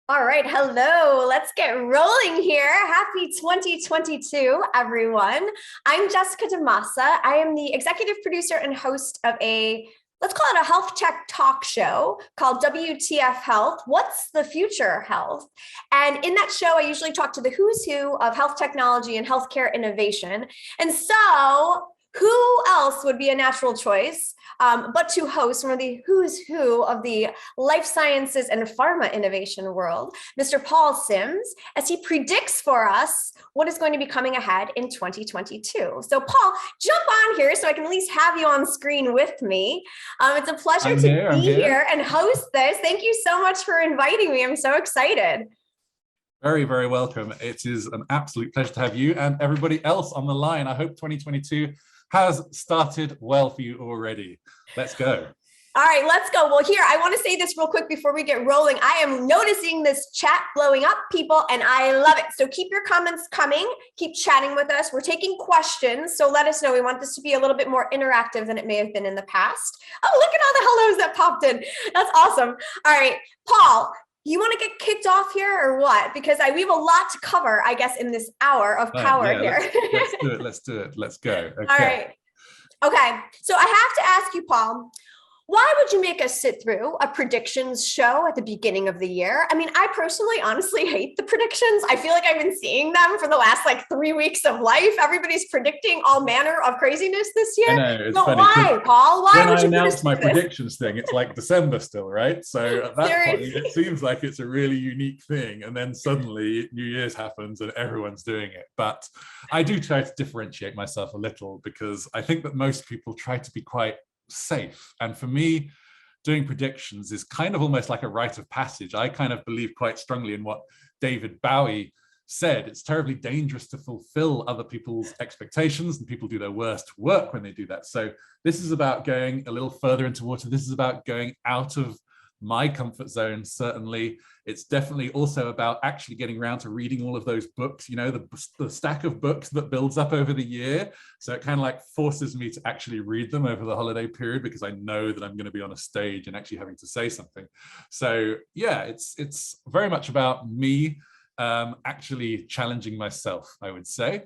All right, hello. Let's get rolling here. Happy 2022, everyone. I'm Jessica DeMassa. I am the executive producer and host of let's call it a health tech talk show called WTF Health. What's the future health? And in that show, I usually talk to the who's who of health technology and healthcare innovation. And so, who else would be a natural choice but to host one of the who's who of the life sciences and pharma innovation world, Mr. Paul Sims, as he predicts for us what is going to be coming ahead in 2022. So Paul, jump on here so I can at least have you on screen with me. It's a pleasure to be here and host this. Thank you so much for inviting me. I'm so excited. Very, very welcome. It is an absolute pleasure to have you and everybody else on the line. I hope 2022 has started well for you already. Let's go. All right, let's go. Well, here, I want to say this real quick before we get rolling. I am noticing this chat blowing up, people, and I love it. So keep your comments coming. Keep chatting with us. We're taking questions, so let us know. We want this to be a little bit more interactive than it may have been in the past. Oh, look at all the hellos that popped in. That's awesome. All right, Paul, you want to get kicked off here or what? Because we have a lot to cover, I guess, in this hour of power here. Let's do it. Let's do it. Let's go. Okay. All right. Okay. So I have to ask you, Paul, why would you make us sit through a predictions show at the beginning of the year? I mean, I personally, honestly hate the predictions. I feel like I've been seeing them for the last 3 weeks of life. Everybody's predicting all manner of craziness this year. I know, it's but funny, why, Paul? Why would you announce my predictions thing? It's like December still, right? So at that point, it seems like it's a really unique thing. And then suddenly New Year's happens and everyone's doing it. But I do try to differentiate myself a little because I think that most people try to be quite safe, and for me doing predictions is kind of almost like a rite of passage. I kind of believe quite strongly in what David Bowie said. It's terribly dangerous to fulfill other people's expectations, and people do their worst work when they do that. So this is about going a little further into water. This is about going out of my comfort zone. Certainly it's definitely also about actually getting around to reading all of those books, you know, the stack of books that builds up over the year. So it kind of forces me to actually read them over the holiday period because I know that I'm going to be on a stage and actually having to say something. So yeah, it's very much about me actually challenging myself, I would say.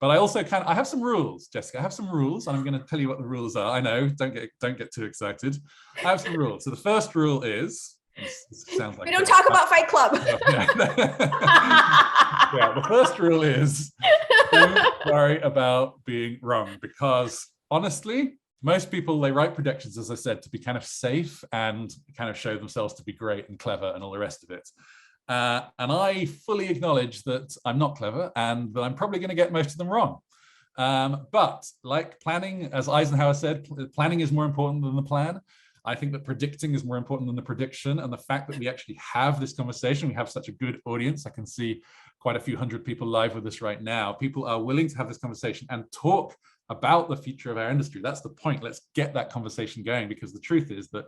But I also I have some rules, Jessica. I have some rules, and I'm going to tell you what the rules are. I know, don't get too excited. I have some rules. So the first rule is, this sounds like we don't talk about Fight Club. Yeah, the first rule is don't worry about being wrong, because honestly, most people, they write predictions, as I said, to be kind of safe and kind of show themselves to be great and clever and all the rest of it. And I fully acknowledge that I'm not clever and that I'm probably going to get most of them wrong. But like planning, as Eisenhower said, planning is more important than the plan. I think that predicting is more important than the prediction. And the fact that we actually have this conversation, we have such a good audience. I can see quite a few hundred people live with us right now. People are willing to have this conversation and talk about the future of our industry. That's the point. Let's get that conversation going, because the truth is that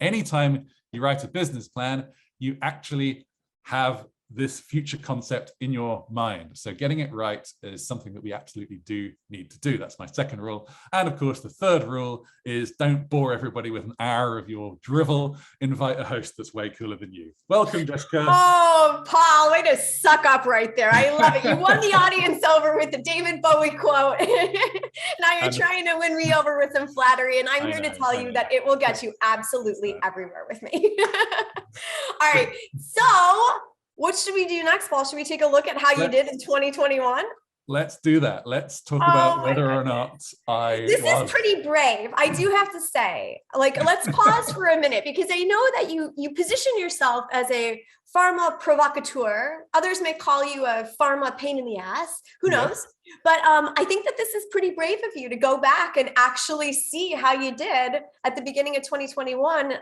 anytime you write a business plan, you actually have this future concept in your mind. So getting it right is something that we absolutely do need to do. That's my second rule. And of course, the third rule is don't bore everybody with an hour of your drivel. Invite a host that's way cooler than you. Welcome, Jessica. Oh, Paul, way to suck up right there. I love it. You won the audience over with the David Bowie quote. Now you're trying to win me over with some flattery, and I'm here to tell you that it will get you absolutely everywhere with me. All right, so what should we do next, Paul? Should we take a look at how you did in 2021? Let's do that. Let's talk about whether or not This is pretty brave, I do have to say. Let's pause for a minute, because I know that you position yourself as a pharma provocateur. Others may call you a pharma pain in the ass. Who knows? But I think that this is pretty brave of you to go back and actually see how you did at the beginning of 2021,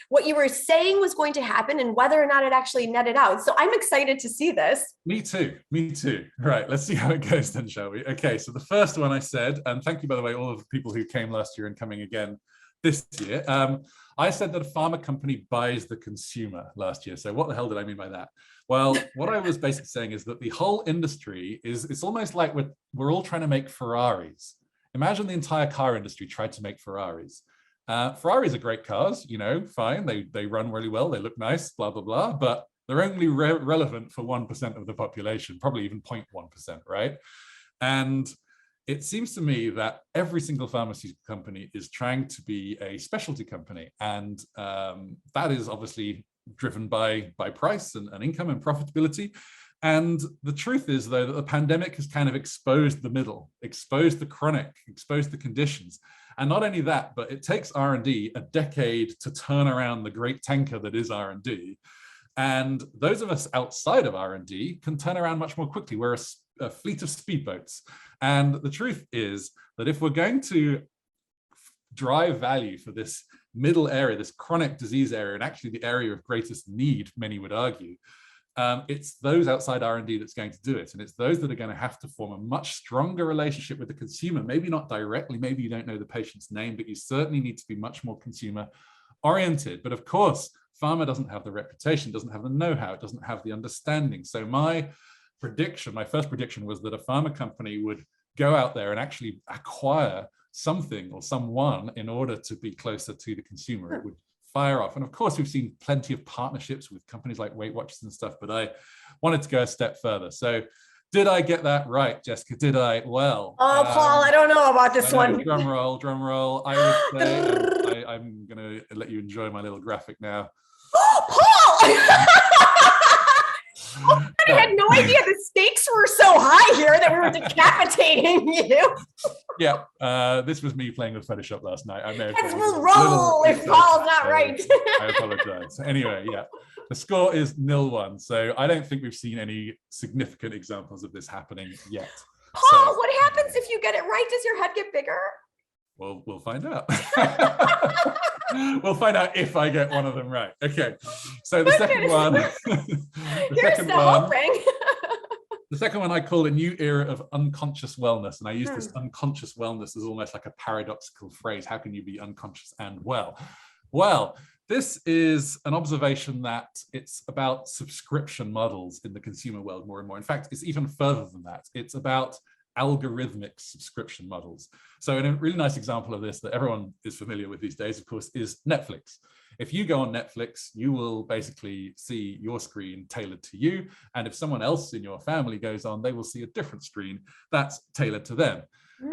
what you were saying was going to happen and whether or not it actually netted out. So I'm excited to see this. Me too. Me too. Right. Let's see how it goes then, shall we? Okay. So the first one I said, and thank you, by the way, all of the people who came last year and coming again this year. I said that a pharma company buys the consumer last year. So what the hell did I mean by that? Well, what I was basically saying is that the whole industry it's almost like we're all trying to make Ferraris. Imagine the entire car industry tried to make Ferraris. Ferraris are great cars, you know, fine. They run really well. They look nice, blah, blah, blah. But They're only relevant for 1% of the population, probably even 0.1%, right? And it seems to me that every single pharmaceutical company is trying to be a specialty company. And that is obviously driven by price and income and profitability. And the truth is, though, that the pandemic has kind of exposed the middle, exposed the chronic, exposed the conditions. And not only that, but it takes R&D a decade to turn around the great tanker that is R&D. And those of us outside of R&D can turn around much more quickly. We're a fleet of speedboats. And the truth is that if we're going to drive value for this middle area, this chronic disease area, and actually the area of greatest need, many would argue, it's those outside R&D that's going to do it. And it's those that are going to have to form a much stronger relationship with the consumer. Maybe not directly, maybe you don't know the patient's name, but you certainly need to be much more consumer oriented. But of course, pharma doesn't have the reputation, doesn't have the know-how, it doesn't have the understanding. So my first prediction was that a pharma company would go out there and actually acquire something or someone in order to be closer to the consumer. It would fire off. And of course, we've seen plenty of partnerships with companies like Weight Watchers and stuff, but I wanted to go a step further. So did I get that right, Jessica? Did I? Well. Oh, Paul, I don't know about this one. Drum roll, drum roll. I would say, I'm going to let you enjoy my little graphic now. Oh, Paul! I had no idea the stakes were so high here that we were decapitating you. Yeah, this was me playing with Photoshop last night. I may have we'll roll if Paul's not right. I apologize. Anyway, yeah, the score is 0-1. So I don't think we've seen any significant examples of this happening yet. Paul, what happens if you get it right? Does your head get bigger? Well, we'll find out. We'll find out if I get one of them right. Okay, so the second one. The second one I call a new era of unconscious wellness. And I use this unconscious wellness as almost like a paradoxical phrase. How can you be unconscious and well? Well, this is an observation that it's about subscription models in the consumer world more and more. In fact, it's even further than that. It's about algorithmic subscription models. So a really nice example of this that everyone is familiar with these days, of course, is Netflix. If you go on Netflix, you will basically see your screen tailored to you. And if someone else in your family goes on, they will see a different screen that's tailored to them.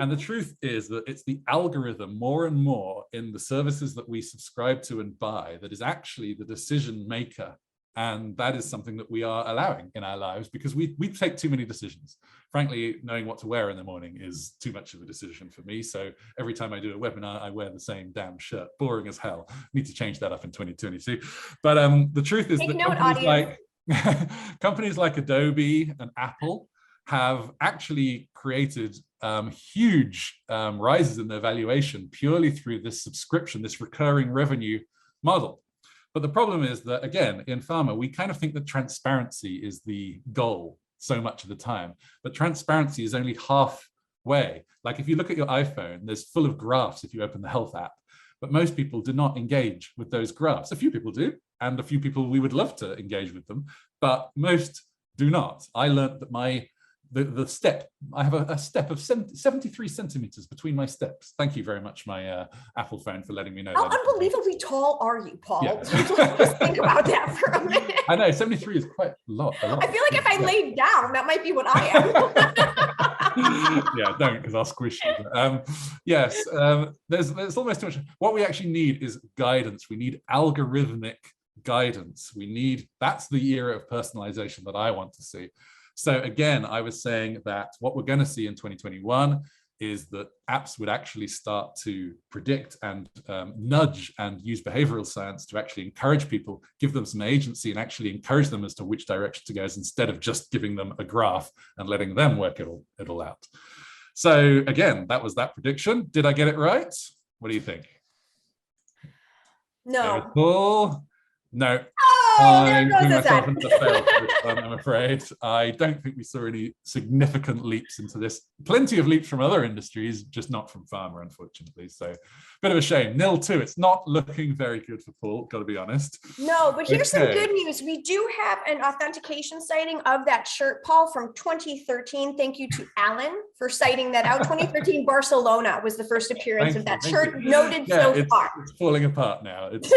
And the truth is that it's the algorithm more and more in the services that we subscribe to and buy that is actually the decision maker. And that is something that we are allowing in our lives because we take too many decisions. Frankly, knowing what to wear in the morning is too much of a decision for me. So every time I do a webinar, I wear the same damn shirt. Boring as hell. Need to change that up in 2022. But the truth is that companies like Adobe and Apple have actually created huge rises in their valuation purely through this subscription, this recurring revenue model. But the problem is that, again, in pharma, we kind of think that transparency is the goal so much of the time. But transparency is only halfway. Like if you look at your iPhone, there's full of graphs if you open the health app. But most people do not engage with those graphs. A few people do, and a few people we would love to engage with them, but most do not. I learned that I have a step of 73 centimeters between my steps. Thank you very much, my Apple phone, for letting me know. How unbelievably tall are you, Paul? Yeah. Just think about that for a minute. I know, 73 is quite a lot. I feel like if I laid down, that might be what I am. Yeah, don't, because I'll squish you. Yes, there's almost too much. What we actually need is guidance. We need algorithmic guidance. That's the era of personalization that I want to see. So again, I was saying that what we're going to see in 2021 is that apps would actually start to predict and nudge and use behavioral science to actually encourage people, give them some agency and actually encourage them as to which direction to go, instead of just giving them a graph and letting them work it all out. So again, that was that prediction. Did I get it right? What do you think? No. No. I'm I'm afraid. I don't think we saw any significant leaps into this. Plenty of leaps from other industries, just not from pharma, unfortunately. So, bit of a shame. 0-2. It's not looking very good for Paul, got to be honest. No, but here's some good news. We do have an authentication sighting of that shirt, Paul, from 2013. Thank you to Alan for citing that out. 2013 Barcelona was the first appearance of that church. Noted so far. It's falling apart now. It's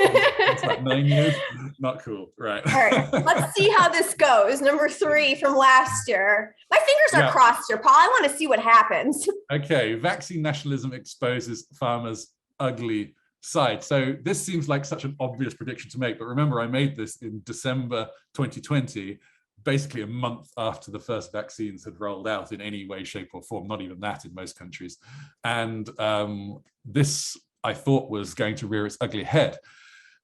like 9 years. Not cool. Right. All right. Let's see how this goes. Number 3 from last year. My fingers are crossed here, Paul. I want to see what happens. Okay. Vaccine nationalism exposes pharma's ugly side. So this seems like such an obvious prediction to make, but remember, I made this in December 2020, basically a month after the first vaccines had rolled out in any way, shape, or form, not even that in most countries. And this, I thought, was going to rear its ugly head.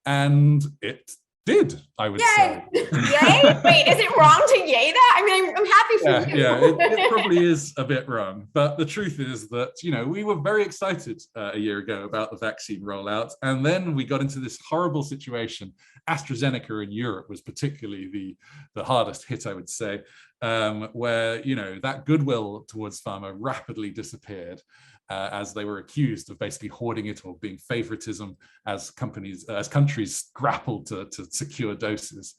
And it did, I would say. Yay? Wait, is it wrong to yay that? I mean, I'm happy for you. It probably is a bit wrong. But the truth is that, we were very excited a year ago about the vaccine rollout. And then we got into this horrible situation. AstraZeneca in Europe was particularly the hardest hit, I would say, where, that goodwill towards pharma rapidly disappeared. As they were accused of basically hoarding it or being favoritism as countries grappled to secure doses.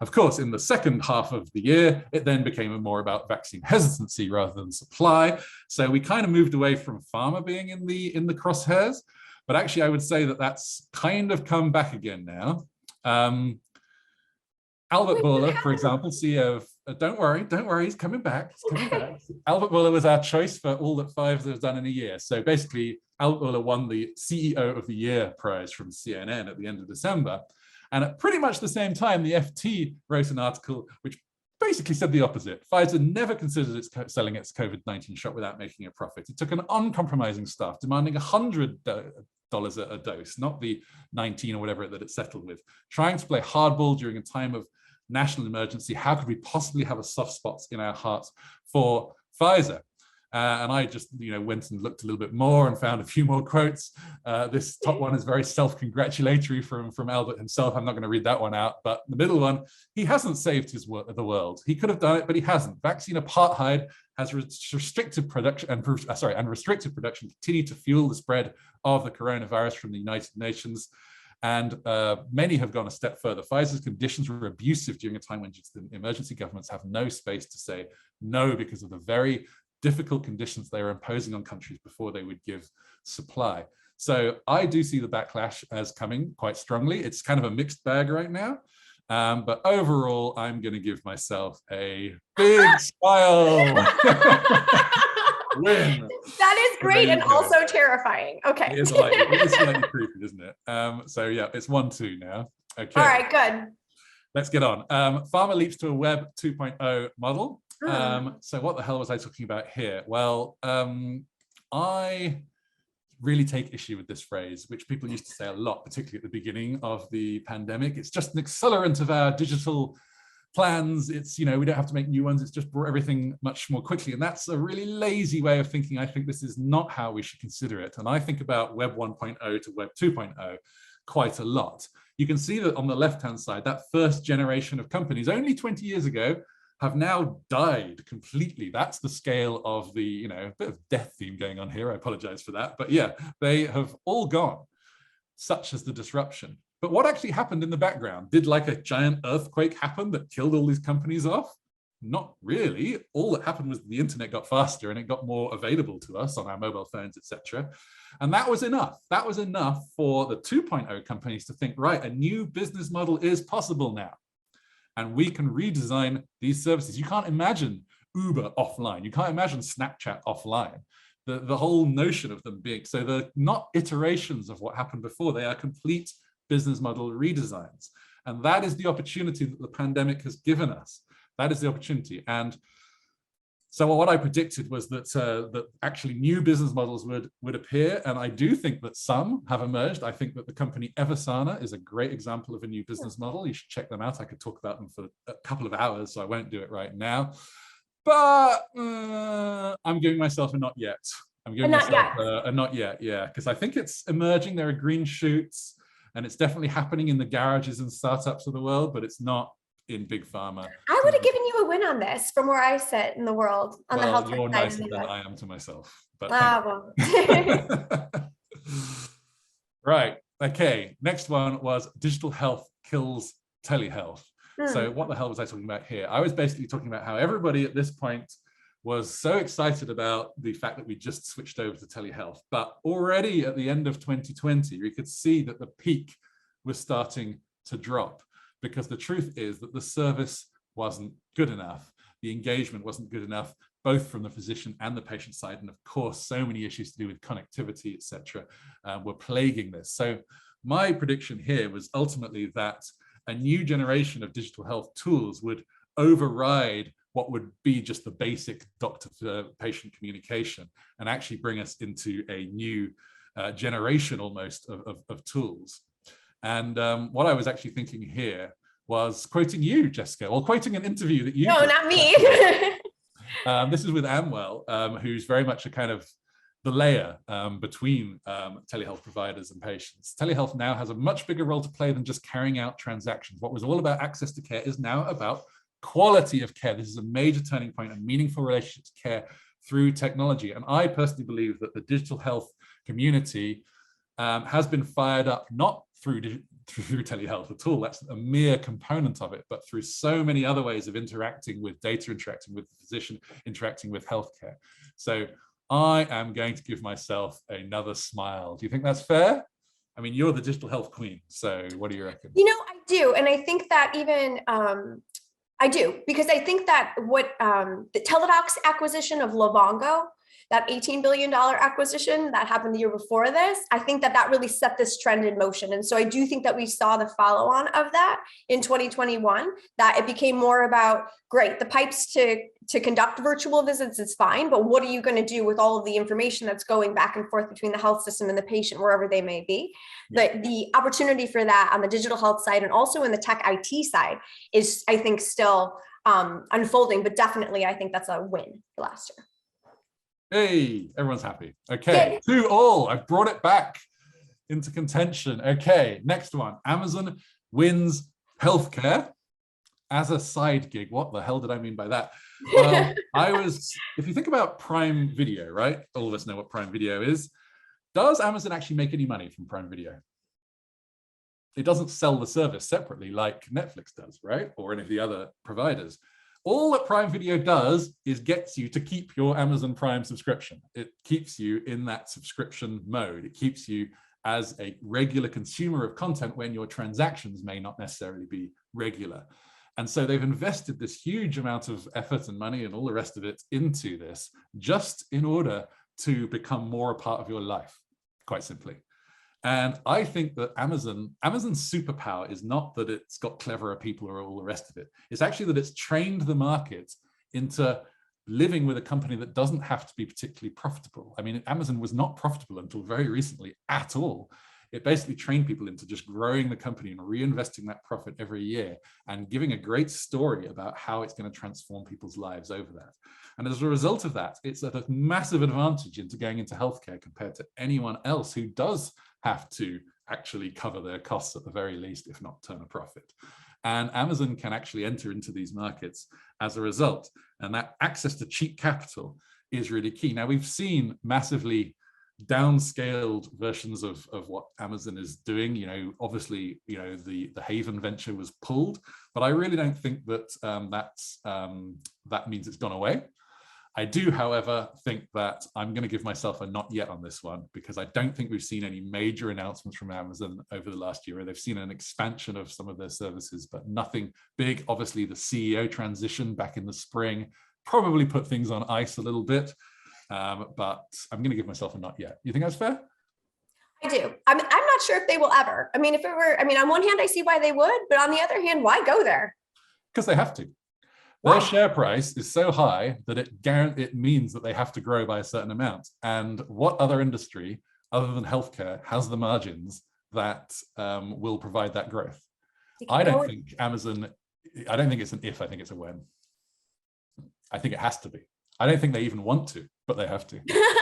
Of course, in the second half of the year, it then became more about vaccine hesitancy rather than supply. So we kind of moved away from pharma being in the crosshairs, but actually I would say that that's kind of come back again now. Albert Bourla, for example, CEO of, don't worry, he's coming back. Albert Bourla was our choice for all that Pfizer has done in a year. So basically, Albert Bourla won the CEO of the Year prize from CNN at the end of December. And at pretty much the same time, the FT wrote an article which basically said the opposite. Pfizer never considered selling its COVID-19 shot without making a profit. It took an uncompromising staff, demanding $100 a dose, not the 19 or whatever that it settled with, trying to play hardball during a time of national emergency. How could we possibly have a soft spot in our hearts for Pfizer? And I just went and looked a little bit more and found a few more quotes. This top one is very self-congratulatory from Albert himself. I'm not going to read that one out, but the middle one, he hasn't saved the world. He could have done it, but he hasn't. Vaccine apartheid has restricted production and restricted production continue to fuel the spread of the coronavirus from the United Nations. And many have gone a step further. Pfizer's conditions were abusive during a time when just the emergency governments have no space to say no because of the very difficult conditions they are imposing on countries before they would give supply. So I do see the backlash as coming quite strongly. It's kind of a mixed bag right now. But overall, I'm going to give myself a big smile. Win. That is great and also terrifying. Okay. It is slightly creepy, isn't it? So yeah, it's 1-2 now. Okay. All right, good. Let's get on. Pharma leaps to a Web 2.0 model. So what the hell was I talking about here? Well, I really take issue with this phrase, which people used to say a lot, particularly at the beginning of the pandemic. It's just an accelerant of our digital plans. It's, we don't have to make new ones. It's just brought everything much more quickly. And that's a really lazy way of thinking. I think this is not how we should consider it. And I think about Web 1.0 to Web 2.0 quite a lot. You can see that on the left-hand side, that first generation of companies only 20 years ago have now died completely. That's the scale of the, bit of death theme going on here. I apologize for that. But yeah, they have all gone, such as the disruption. But what actually happened in the background? Did like a giant earthquake happen that killed all these companies off? Not really. All that happened was the internet got faster and it got more available to us on our mobile phones, etc. And that was enough. That was enough for the 2.0 companies to think, right, a new business model is possible now. And we can redesign these services. You can't imagine Uber offline. You can't imagine Snapchat offline. The whole notion of them being, so they're not iterations of what happened before. They are complete business model redesigns. And that is the opportunity that the pandemic has given us. That is the opportunity. And so what I predicted was that that actually new business models would appear. And I do think that some have emerged. I think that the company Eversana is a great example of a new business model. You should check them out. I could talk about them for a couple of hours, so I won't do it right now. But I'm giving myself a not yet. I'm giving myself a not yet, yeah, because I think it's emerging. There are green shoots, and it's definitely happening in the garages and startups of the world, but it's not in big pharma. I would have given you a win on this from where I sit in the world on the health you're side. Nicer than I am to myself. But well. Right. Okay. Next one was digital health kills telehealth. So what the hell was I talking about here? I was basically talking about how everybody at this point was so excited about the fact that we just switched over to telehealth. But already at the end of 2020, we could see that the peak was starting to drop, because the truth is that the service wasn't good enough. The engagement wasn't good enough, both from the physician and the patient side. And of course, so many issues to do with connectivity, etc., were plaguing this. So my prediction here was ultimately that a new generation of digital health tools would override what would be just the basic doctor-patient communication and actually bring us into a new generation almost of tools. And what I was actually thinking here was quoting you, Jessica, or quoting an interview that you No, did. not me. This is with Amwell, who's very much a kind of the layer between telehealth providers and patients. Telehealth now has a much bigger role to play than just carrying out transactions. What was all about access to care is now about quality of care. This is a major turning point, a meaningful relationship to care through technology. And I personally believe that the digital health community has been fired up, not through telehealth at all. That's a mere component of it, but through so many other ways of interacting with data, interacting with the physician, interacting with healthcare. So I am going to give myself another smile. Do you think that's fair? I mean, you're the digital health queen, so what do you reckon? You know, I do. And I think that even, I do, because I think that what the Teladoc's acquisition of Livongo, that $18 billion acquisition that happened the year before this, I think that that really set this trend in motion. And so I do think that we saw the follow-on of that in 2021, that it became more about, great, the pipes to conduct virtual visits is fine, but what are you going to do with all of the information that's going back and forth between the health system and the patient, wherever they may be? Yeah. The opportunity for that on the digital health side and also in the tech IT side is, I think, still unfolding, but definitely I think that's a win for last year. Hey, everyone's happy. Okay, 2-2. I've brought it back into contention. Okay, next one. Amazon wins healthcare as a side gig. What the hell did I mean by that? Well, if you think about Prime Video, right? All of us know what Prime Video is. Does Amazon actually make any money from Prime Video? It doesn't sell the service separately like Netflix does, right? Or any of the other providers. All that Prime Video does is gets you to keep your Amazon Prime subscription. It keeps you in that subscription mode. It keeps you as a regular consumer of content when your transactions may not necessarily be regular. And so they've invested this huge amount of effort and money and all the rest of it into this just in order to become more a part of your life, quite simply. And I think that Amazon's superpower is not that it's got cleverer people or all the rest of it. It's actually that it's trained the market into living with a company that doesn't have to be particularly profitable. I mean, Amazon was not profitable until very recently at all. It basically trained people into just growing the company and reinvesting that profit every year and giving a great story about how it's going to transform people's lives over that. And as a result of that, it's at a massive advantage into going into healthcare compared to anyone else who does have to actually cover their costs at the very least, if not turn a profit. And Amazon can actually enter into these markets as a result. And that access to cheap capital is really key. Now, we've seen massively downscaled versions of what Amazon is doing. You know, obviously, you know, the Haven venture was pulled, but I really don't think that that means it's gone away. I do, however, think that I'm going to give myself a not yet on this one, because I don't think we've seen any major announcements from Amazon over the last year. They've seen an expansion of some of their services, but nothing big. Obviously, the CEO transition back in the spring probably put things on ice a little bit, but I'm going to give myself a not yet. You think that's fair? I do. I'm not sure if they will ever. I mean, if it were, I mean, on one hand, I see why they would, but on the other hand, why go there? Because they have to. Their share price is so high that it means that they have to grow by a certain amount. And what other industry other than healthcare has the margins that will provide that growth? I don't think Amazon, I don't think it's an if, I think it's a when. I think it has to be. I don't think they even want to, but they have to.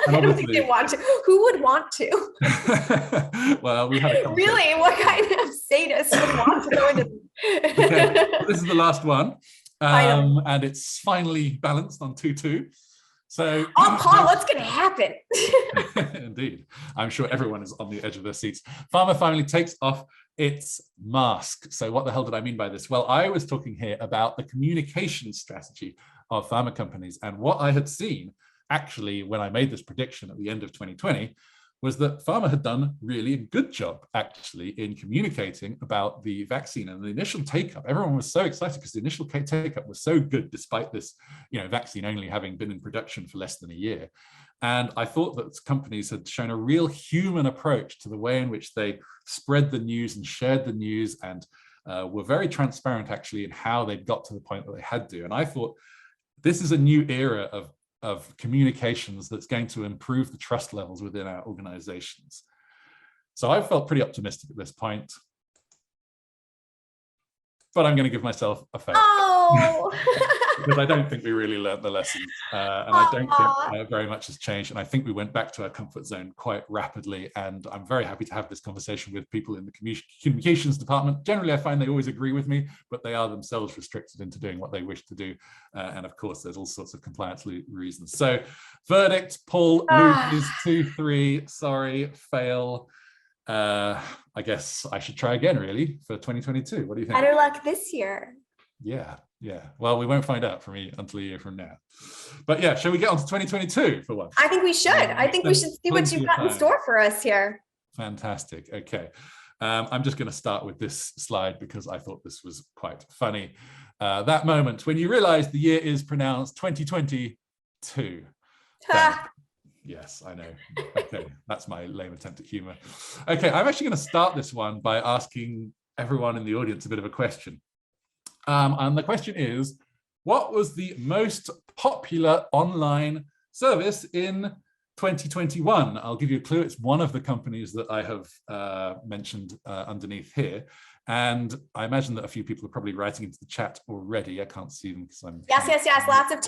I don't think they want to. Who would want to? Well, we had a conversation. Really? What kind of sadist would want to go into Okay. This is the last one. And it's finally balanced on 2-2. So, oh, Paul, what's going to happen? Indeed, I'm sure everyone is on the edge of their seats. Pharma finally takes off its mask. So what the hell did I mean by this? Well, I was talking here about the communication strategy of pharma companies. And what I had seen actually when I made this prediction at the end of 2020 was that pharma had done really a good job actually in communicating about the vaccine and the initial take-up. Everyone was so excited because the initial take-up was so good despite this, vaccine only having been in production for less than a year. And I thought that companies had shown a real human approach to the way in which they spread the news and shared the news, and were very transparent actually in how they got to the point that they had to. And I thought this is a new era of communications that's going to improve the trust levels within our organizations. So I felt pretty optimistic at this point, but I'm going to give myself a fail. Oh. Because I don't think we really learned the lessons, and I don't think very much has changed. And I think we went back to our comfort zone quite rapidly. And I'm very happy to have this conversation with people in the communications department. Generally, I find they always agree with me, but they are themselves restricted into doing what they wish to do. And of course, there's all sorts of compliance reasons. So verdict, Paul loses 2-3, sorry, fail. I guess I should try again, really, for 2022. What do you think? Better luck this year. Yeah. Well, we won't find out until a year from now. But yeah, shall we get on to 2022 for once? I think we should. I think we should see what you've got in store for us here. Fantastic. Okay. I'm just going to start with this slide because I thought this was quite funny. That moment when you realize the year is pronounced 2022. Yes, I know. Okay, that's my lame attempt at humor. Okay, I'm actually going to start this one by asking everyone in the audience a bit of a question. And the question is, what was the most popular online service in 2021? I'll give you a clue. It's one of the companies that I have mentioned underneath here. And I imagine that a few people are probably writing into the chat already. I can't see them because I'm... Yes. Lots of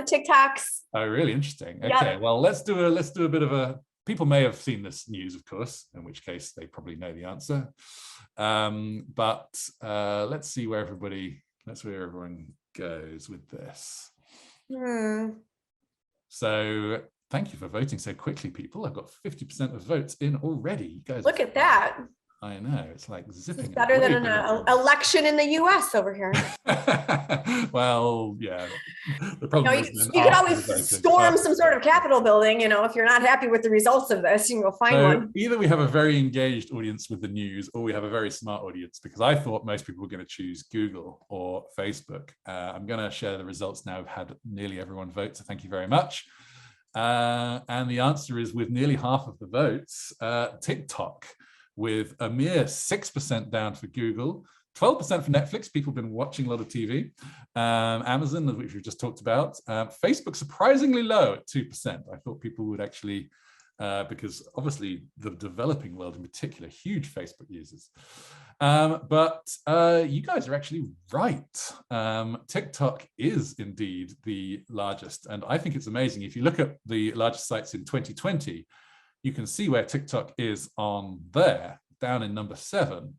TikToks. Oh, really interesting. Okay, yep. Well, let's do a bit of a... People may have seen this news, of course, in which case they probably know the answer. But let's see where everyone goes with this. So thank you for voting so quickly, people. I've got 50% of votes in already. You guys, look at that. I know, it's like zipping. It's better than an election in the US over here. Well, yeah. The problem is you can always storm some sort of Capitol building, if you're not happy with the results of this, you can go find one. Either we have a very engaged audience with the news, or we have a very smart audience, because I thought most people were going to choose Google or Facebook. I'm going to share the results now. I've had nearly everyone vote, so thank you very much. And the answer is, with nearly half of the votes, TikTok, with a mere 6% down for Google, 12% for Netflix. People have been watching a lot of TV. Amazon, which we just talked about. Facebook surprisingly low at 2%. I thought people would actually, because obviously the developing world in particular, huge Facebook users. But you guys are actually right. TikTok is indeed the largest. And I think it's amazing. If you look at the largest sites in 2020, you can see where TikTok is on there, down in number 7.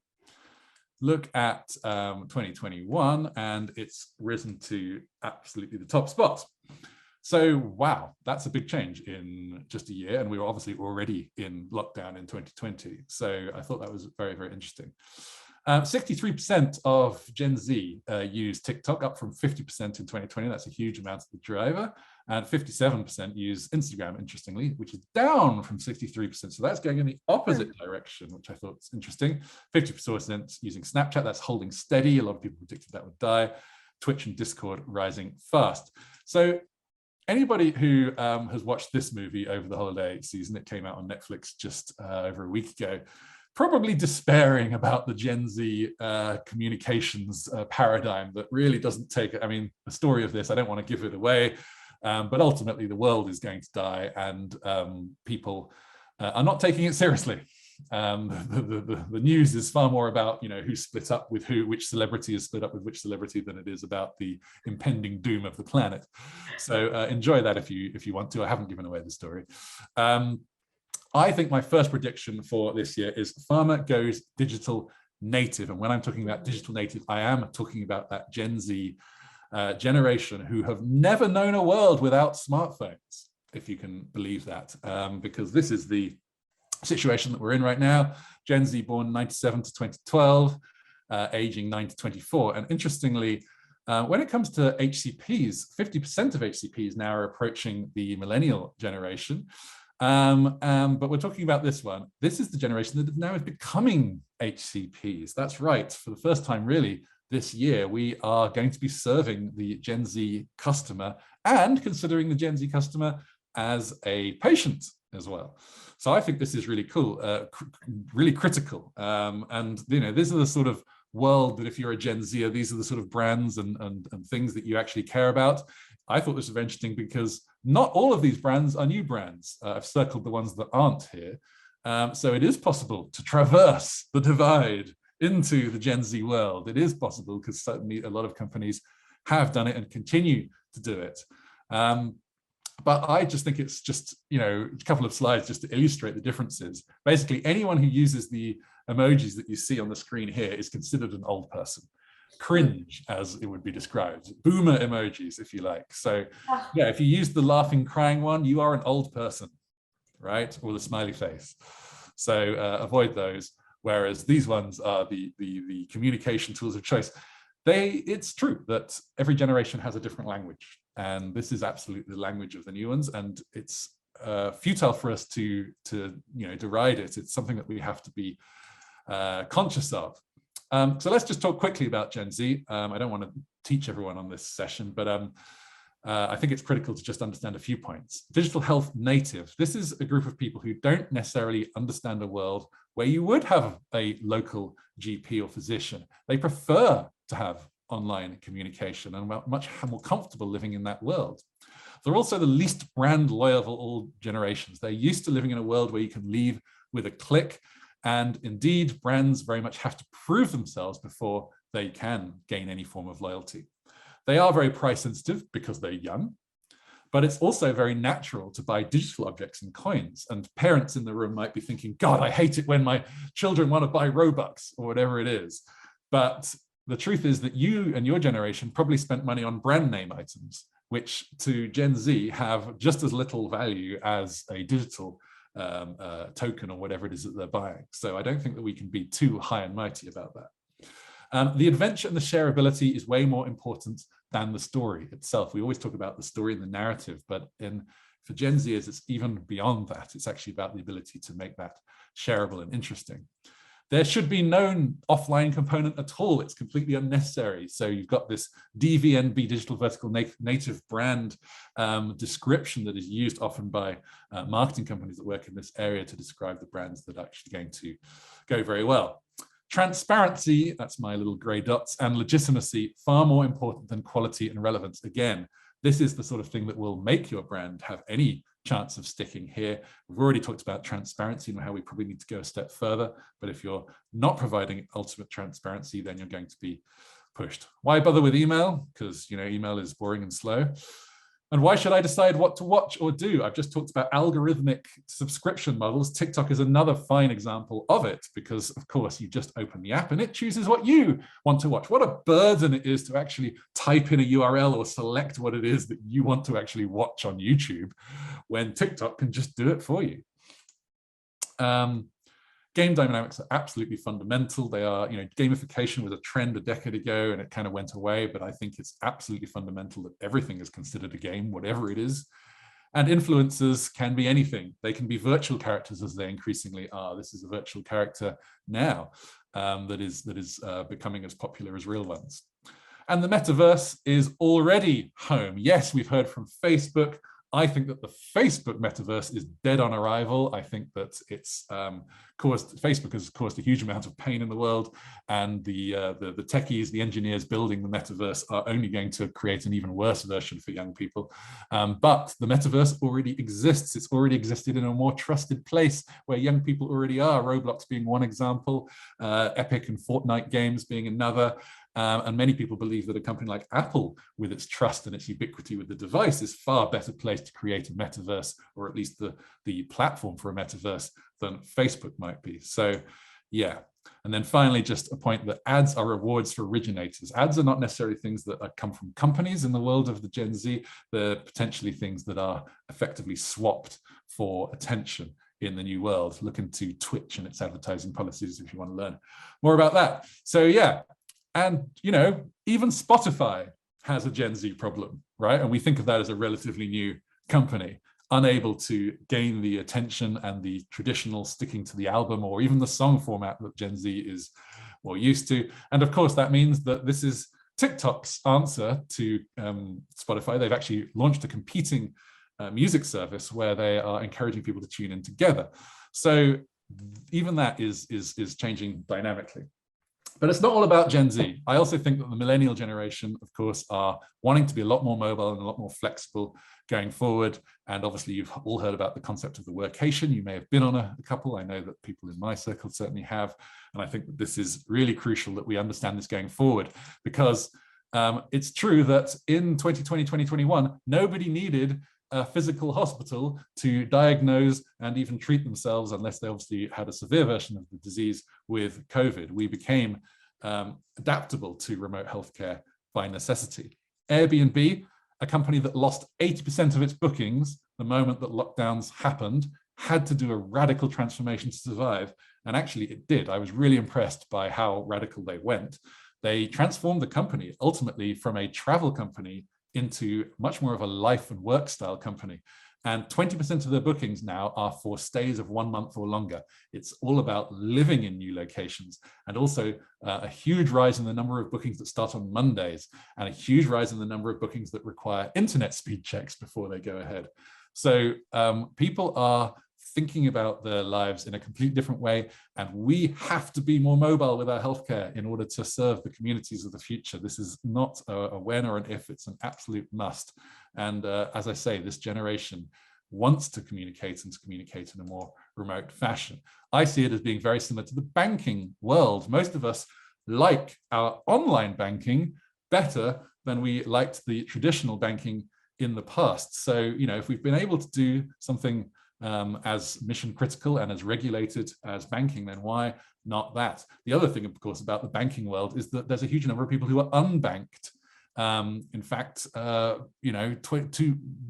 Look at 2021, and it's risen to absolutely the top spot. So, wow, that's a big change in just a year. And we were obviously already in lockdown in 2020. So I thought that was very, very interesting. 63% of Gen Z use TikTok, up from 50% in 2020. That's a huge amount of the driver. And 57% use Instagram, interestingly, which is down from 63%. So that's going in the opposite direction, which I thought was interesting. 50% using Snapchat, that's holding steady. A lot of people predicted that would die. Twitch and Discord rising fast. So anybody who has watched this movie over the holiday season, it came out on Netflix just over a week ago, probably despairing about the Gen Z communications paradigm that really doesn't take it. I mean, the story of this, I don't want to give it away, but ultimately the world is going to die, and people are not taking it seriously. The news is far more about, who split up with who, which celebrity is split up with which celebrity, than it is about the impending doom of the planet. So enjoy that if you want to. I haven't given away the story. I think my first prediction for this year is Pharma goes digital native. And when I'm talking about digital native, I am talking about that Gen Z generation who have never known a world without smartphones, if you can believe that, because this is the situation that we're in right now. Gen Z born 97 to 2012, aging 9 to 24. And interestingly, When it comes to HCPs, 50% of HCPs now are approaching the millennial generation. But we're talking about this one. This is the generation that now is becoming HCPs. That's right. For the first time, really, this year, we are going to be serving the Gen Z customer and considering the Gen Z customer as a patient as well. So I think this is really cool, really critical. And, you know, this is the sort of world that if you're a Gen Zer, these are the sort of brands and things that you actually care about. I thought this was very interesting because not all of these brands are new brands. I've circled the ones that aren't here. So it is possible to traverse the divide into the Gen Z world. It is possible because certainly a lot of companies have done it and continue to do it. But I just think it's just, you know, a couple of slides just to illustrate the differences. Basically, anyone who uses the emojis that you see on the screen here is considered an old person. Cringe, as it would be described. Boomer emojis, if you like. So yeah, if you use the laughing, crying one, you are an old person, right? Or the smiley face. So avoid those. Whereas these ones are the communication tools of choice. It's true that every generation has a different language. And this is absolutely the language of the new ones. And it's futile for us to deride it. It's something that we have to be conscious of. So let's just talk quickly about Gen Z. I don't want to teach everyone on this session, but I think it's critical to just understand a few points. Digital health native. This is a group of people who don't necessarily understand a world where you would have a local GP or physician. They prefer to have online communication and are much more comfortable living in that world. They're also the least brand loyal of all generations. They're used to living in a world where you can leave with a click. And indeed, brands very much have to prove themselves before they can gain any form of loyalty. They are very price sensitive because they're young, but it's also very natural to buy digital objects and coins. And parents in the room might be thinking, God, I hate it when my children want to buy Robux or whatever it is. But the truth is that you and your generation probably spent money on brand name items, which to Gen Z have just as little value as a digital token or whatever it is that they're buying. So I don't think that we can be too high and mighty about that. The adventure and the shareability is way more important than the story itself. We always talk about the story and the narrative, but for Gen Zers, it's even beyond that. It's actually about the ability to make that shareable and interesting. There should be no offline component at all. It's completely unnecessary. So you've got this DVNB, digital vertical native brand description that is used often by marketing companies that work in this area to describe the brands that are actually going to go very well. Transparency, that's my little gray dots, and legitimacy, far more important than quality and relevance. Again, this is the sort of thing that will make your brand have any chance of sticking here. We've already talked about transparency and how we probably need to go a step further, but if you're not providing ultimate transparency, then you're going to be pushed. Why bother with email? Because, you know, email is boring and slow. And why should I decide what to watch or do? I've just talked about algorithmic subscription models. TikTok is another fine example of it because, of course, you just open the app and it chooses what you want to watch. What a burden it is to actually type in a URL or select what it is that you want to actually watch on YouTube when TikTok can just do it for you. Game dynamics are absolutely fundamental. They are, you know, gamification was a trend a decade ago and it kind of went away, but I think it's absolutely fundamental that everything is considered a game, whatever it is. And influencers can be anything. They can be virtual characters as they increasingly are. This is a virtual character now that is becoming as popular as real ones. And the metaverse is already home. Yes, we've heard from Facebook. I think that the Facebook metaverse is dead on arrival. I think that it's Facebook has caused a huge amount of pain in the world, and the techies, the engineers building the metaverse are only going to create an even worse version for young people. But the metaverse already exists. It's already existed in a more trusted place where young people already are. Roblox being one example, Epic and Fortnite games being another. And many people believe that a company like Apple, with its trust and its ubiquity with the device, is far better placed to create a metaverse, or at least the platform for a metaverse, than Facebook might be. So, yeah. And then finally, just a point that ads are rewards for originators. Ads are not necessarily things that come from companies in the world of the Gen Z. They're potentially things that are effectively swapped for attention in the new world. Look into Twitch and its advertising policies if you want to learn more about that. So, yeah. And, you know, even Spotify has a Gen Z problem, right? And we think of that as a relatively new company, unable to gain the attention and the traditional sticking to the album or even the song format that Gen Z is more used to. And of course, that means that this is TikTok's answer to Spotify. They've actually launched a competing music service where they are encouraging people to tune in together. So even that is changing dynamically. But it's not all about Gen Z. I also think that the millennial generation, of course, are wanting to be a lot more mobile and a lot more flexible going forward. And obviously, you've all heard about the concept of the workation. You may have been on a couple. I know that people in my circle certainly have. And I think that this is really crucial that we understand this going forward, because it's true that in 2020, 2021, nobody needed a physical hospital to diagnose and even treat themselves unless they obviously had a severe version of the disease with COVID. We became adaptable to remote healthcare by necessity. Airbnb, a company that lost 80% of its bookings the moment that lockdowns happened, had to do a radical transformation to survive. And actually it did. I was really impressed by how radical they went. They transformed the company ultimately from a travel company into much more of a life and work style company. And 20% of their bookings now are for stays of 1 month or longer. It's all about living in new locations, and also a huge rise in the number of bookings that start on Mondays, and a huge rise in the number of bookings that require internet speed checks before they go ahead. So people are thinking about their lives in a completely different way, and we have to be more mobile with our healthcare in order to serve the communities of the future. This is not a when or an if, it's an absolute must. And as I say, this generation wants to communicate, and to communicate in a more remote fashion. I see it as being very similar to the banking world. Most of us like our online banking better than we liked the traditional banking in the past. So, you know, if we've been able to do something as mission critical and as regulated as banking, then why not that? The other thing, of course, about the banking world is that there's a huge number of people who are unbanked. In fact, you know,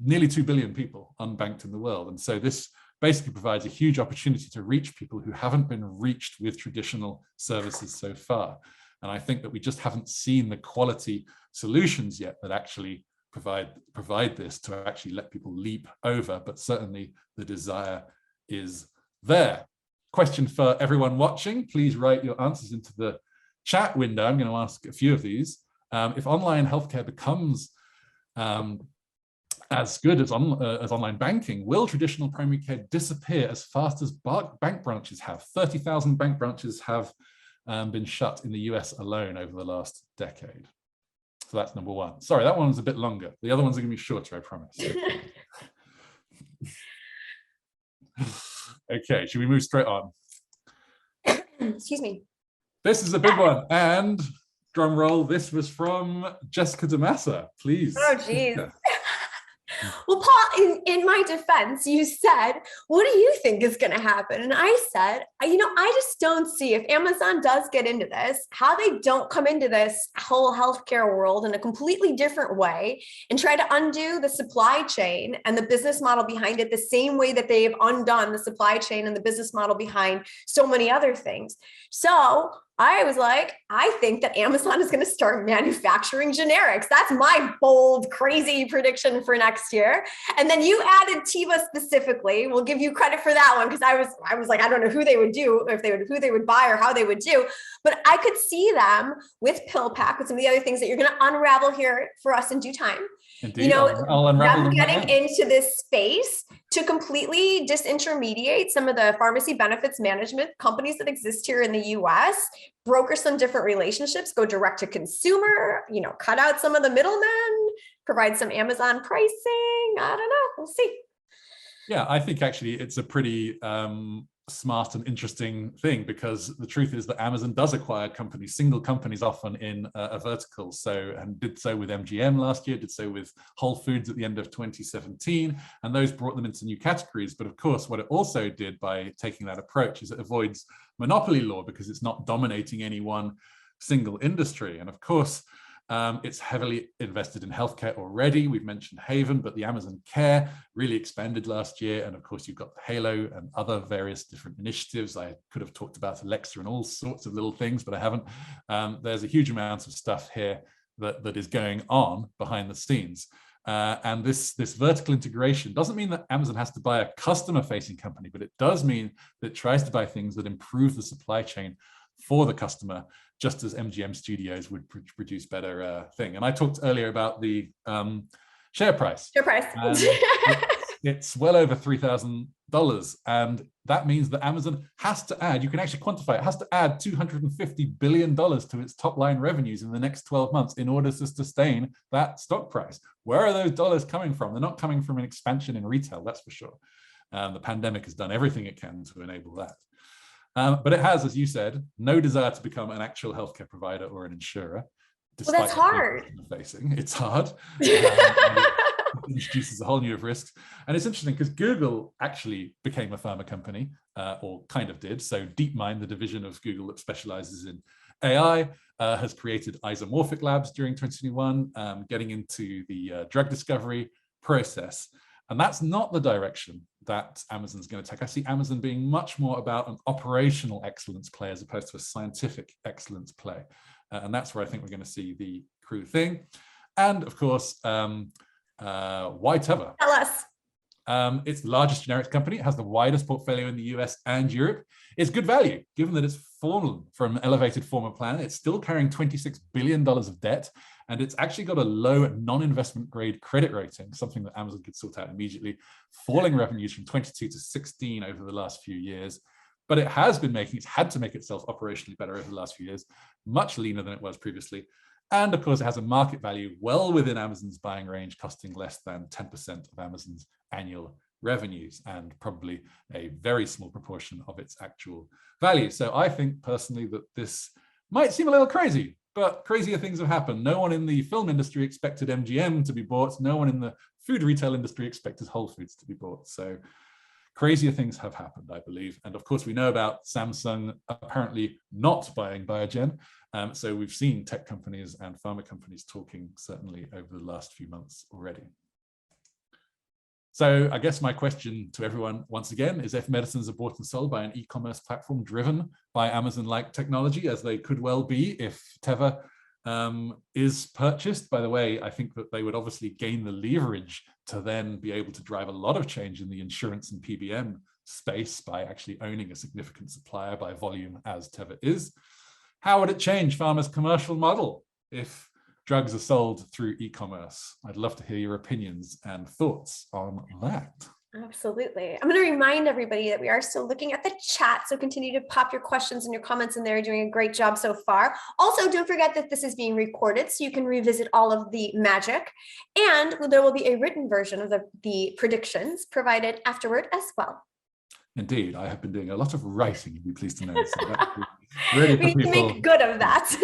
nearly 2 billion people unbanked in the world. And so this basically provides a huge opportunity to reach people who haven't been reached with traditional services so far. And I think that we just haven't seen the quality solutions yet that actually provide this to actually let people leap over, but certainly the desire is there. Question for everyone watching, please write your answers into the chat window. I'm going to ask a few of these. If online healthcare becomes as good as online banking, will traditional primary care disappear as fast as bank branches have? 30,000 bank branches have been shut in the US alone over the last decade. So that's number one. Sorry, that one was a bit longer. The other ones are going to be shorter, I promise. Okay, should we move straight on? Excuse me. This is a big one. And drum roll, this was from Jessica DeMassa, please. Oh, geez. Well, Paul, in my defense, you said, what do you think is going to happen? And I said, you know, I just don't see, if Amazon does get into this, how they don't come into this whole healthcare world in a completely different way and try to undo the supply chain and the business model behind it the same way that they've undone the supply chain and the business model behind so many other things. So I was like, I think that Amazon is going to start manufacturing generics. That's my bold, crazy prediction for next year. And then you added Teva specifically. We'll give you credit for that one, because I was like, I don't know who they would do, who they would buy or how they would do. But I could see them with PillPack, with some of the other things that you're going to unravel here for us in due time. Indeed, you know, I'll unravel them getting into this space to completely disintermediate some of the pharmacy benefits management companies that exist here in the US, broker some different relationships, go direct to consumer, you know, cut out some of the middlemen, provide some Amazon pricing. I don't know. We'll see. Yeah, I think actually it's a pretty smart and interesting thing, because the truth is that Amazon does acquire companies, single companies, often in a vertical. So, and did so with MGM last year, did so with Whole Foods at the end of 2017, and those brought them into new categories. But of course, what it also did by taking that approach is it avoids monopoly law, because it's not dominating any one single industry. And of course, it's heavily invested in healthcare already. We've mentioned Haven, but the Amazon Care really expanded last year. And of course, you've got Halo and other various different initiatives. I could have talked about Alexa and all sorts of little things, but I haven't. There's a huge amount of stuff here that is going on behind the scenes. And this vertical integration doesn't mean that Amazon has to buy a customer-facing company, but it does mean that it tries to buy things that improve the supply chain for the customer, just as MGM Studios would produce better thing. And I talked earlier about the share price. Share price. It's well over $3,000. And that means that Amazon has to add, you can actually quantify it, has to add $250 billion to its top line revenues in the next 12 months in order to sustain that stock price. Where are those dollars coming from? They're not coming from an expansion in retail, that's for sure. The pandemic has done everything it can to enable that. But it has, as you said, no desire to become an actual healthcare provider or an insurer. Well, that's hard. It's hard. It introduces a whole new of risks. And it's interesting because Google actually became a pharma company, or kind of did. So DeepMind, the division of Google that specializes in AI, has created isomorphic labs during 2021, getting into the drug discovery process. And that's not the direction that Amazon's going to take. I see Amazon being much more about an operational excellence play as opposed to a scientific excellence play. And that's where I think we're going to see the crude thing. And of course, why Teva? Tell us. It's the largest generics company. It has the widest portfolio in the US and Europe. It's good value, given that it's fallen from elevated former plan. It's still carrying $26 billion of debt, and it's actually got a low non-investment grade credit rating, something that Amazon could sort out immediately, falling revenues from 22 to 16 over the last few years. But it has been it's had to make itself operationally better over the last few years, much leaner than it was previously. And of course, it has a market value well within Amazon's buying range, costing less than 10% of Amazon's annual revenues, and probably a very small proportion of its actual value. So I think personally that this might seem a little crazy, but crazier things have happened. No one in the film industry expected MGM to be bought. No one in the food retail industry expected Whole Foods to be bought. So crazier things have happened, I believe. And of course, we know about Samsung apparently not buying Biogen. So we've seen tech companies and pharma companies talking certainly over the last few months already. So I guess my question to everyone, once again, is if medicines are bought and sold by an e-commerce platform driven by Amazon-like technology, as they could well be if Teva is purchased. By the way, I think that they would obviously gain the leverage to then be able to drive a lot of change in the insurance and PBM space by actually owning a significant supplier by volume as Teva is. How would it change pharma's commercial model if drugs are sold through e-commerce? I'd love to hear your opinions and thoughts on that. Absolutely. I'm going to remind everybody that we are still looking at the chat, so continue to pop your questions and your comments in there. You're doing a great job so far. Also, don't forget that this is being recorded, so you can revisit all of the magic, and there will be a written version of the predictions provided afterward as well. Indeed, I have been doing a lot of writing, you'd be pleased to know. So really we need to make good of that.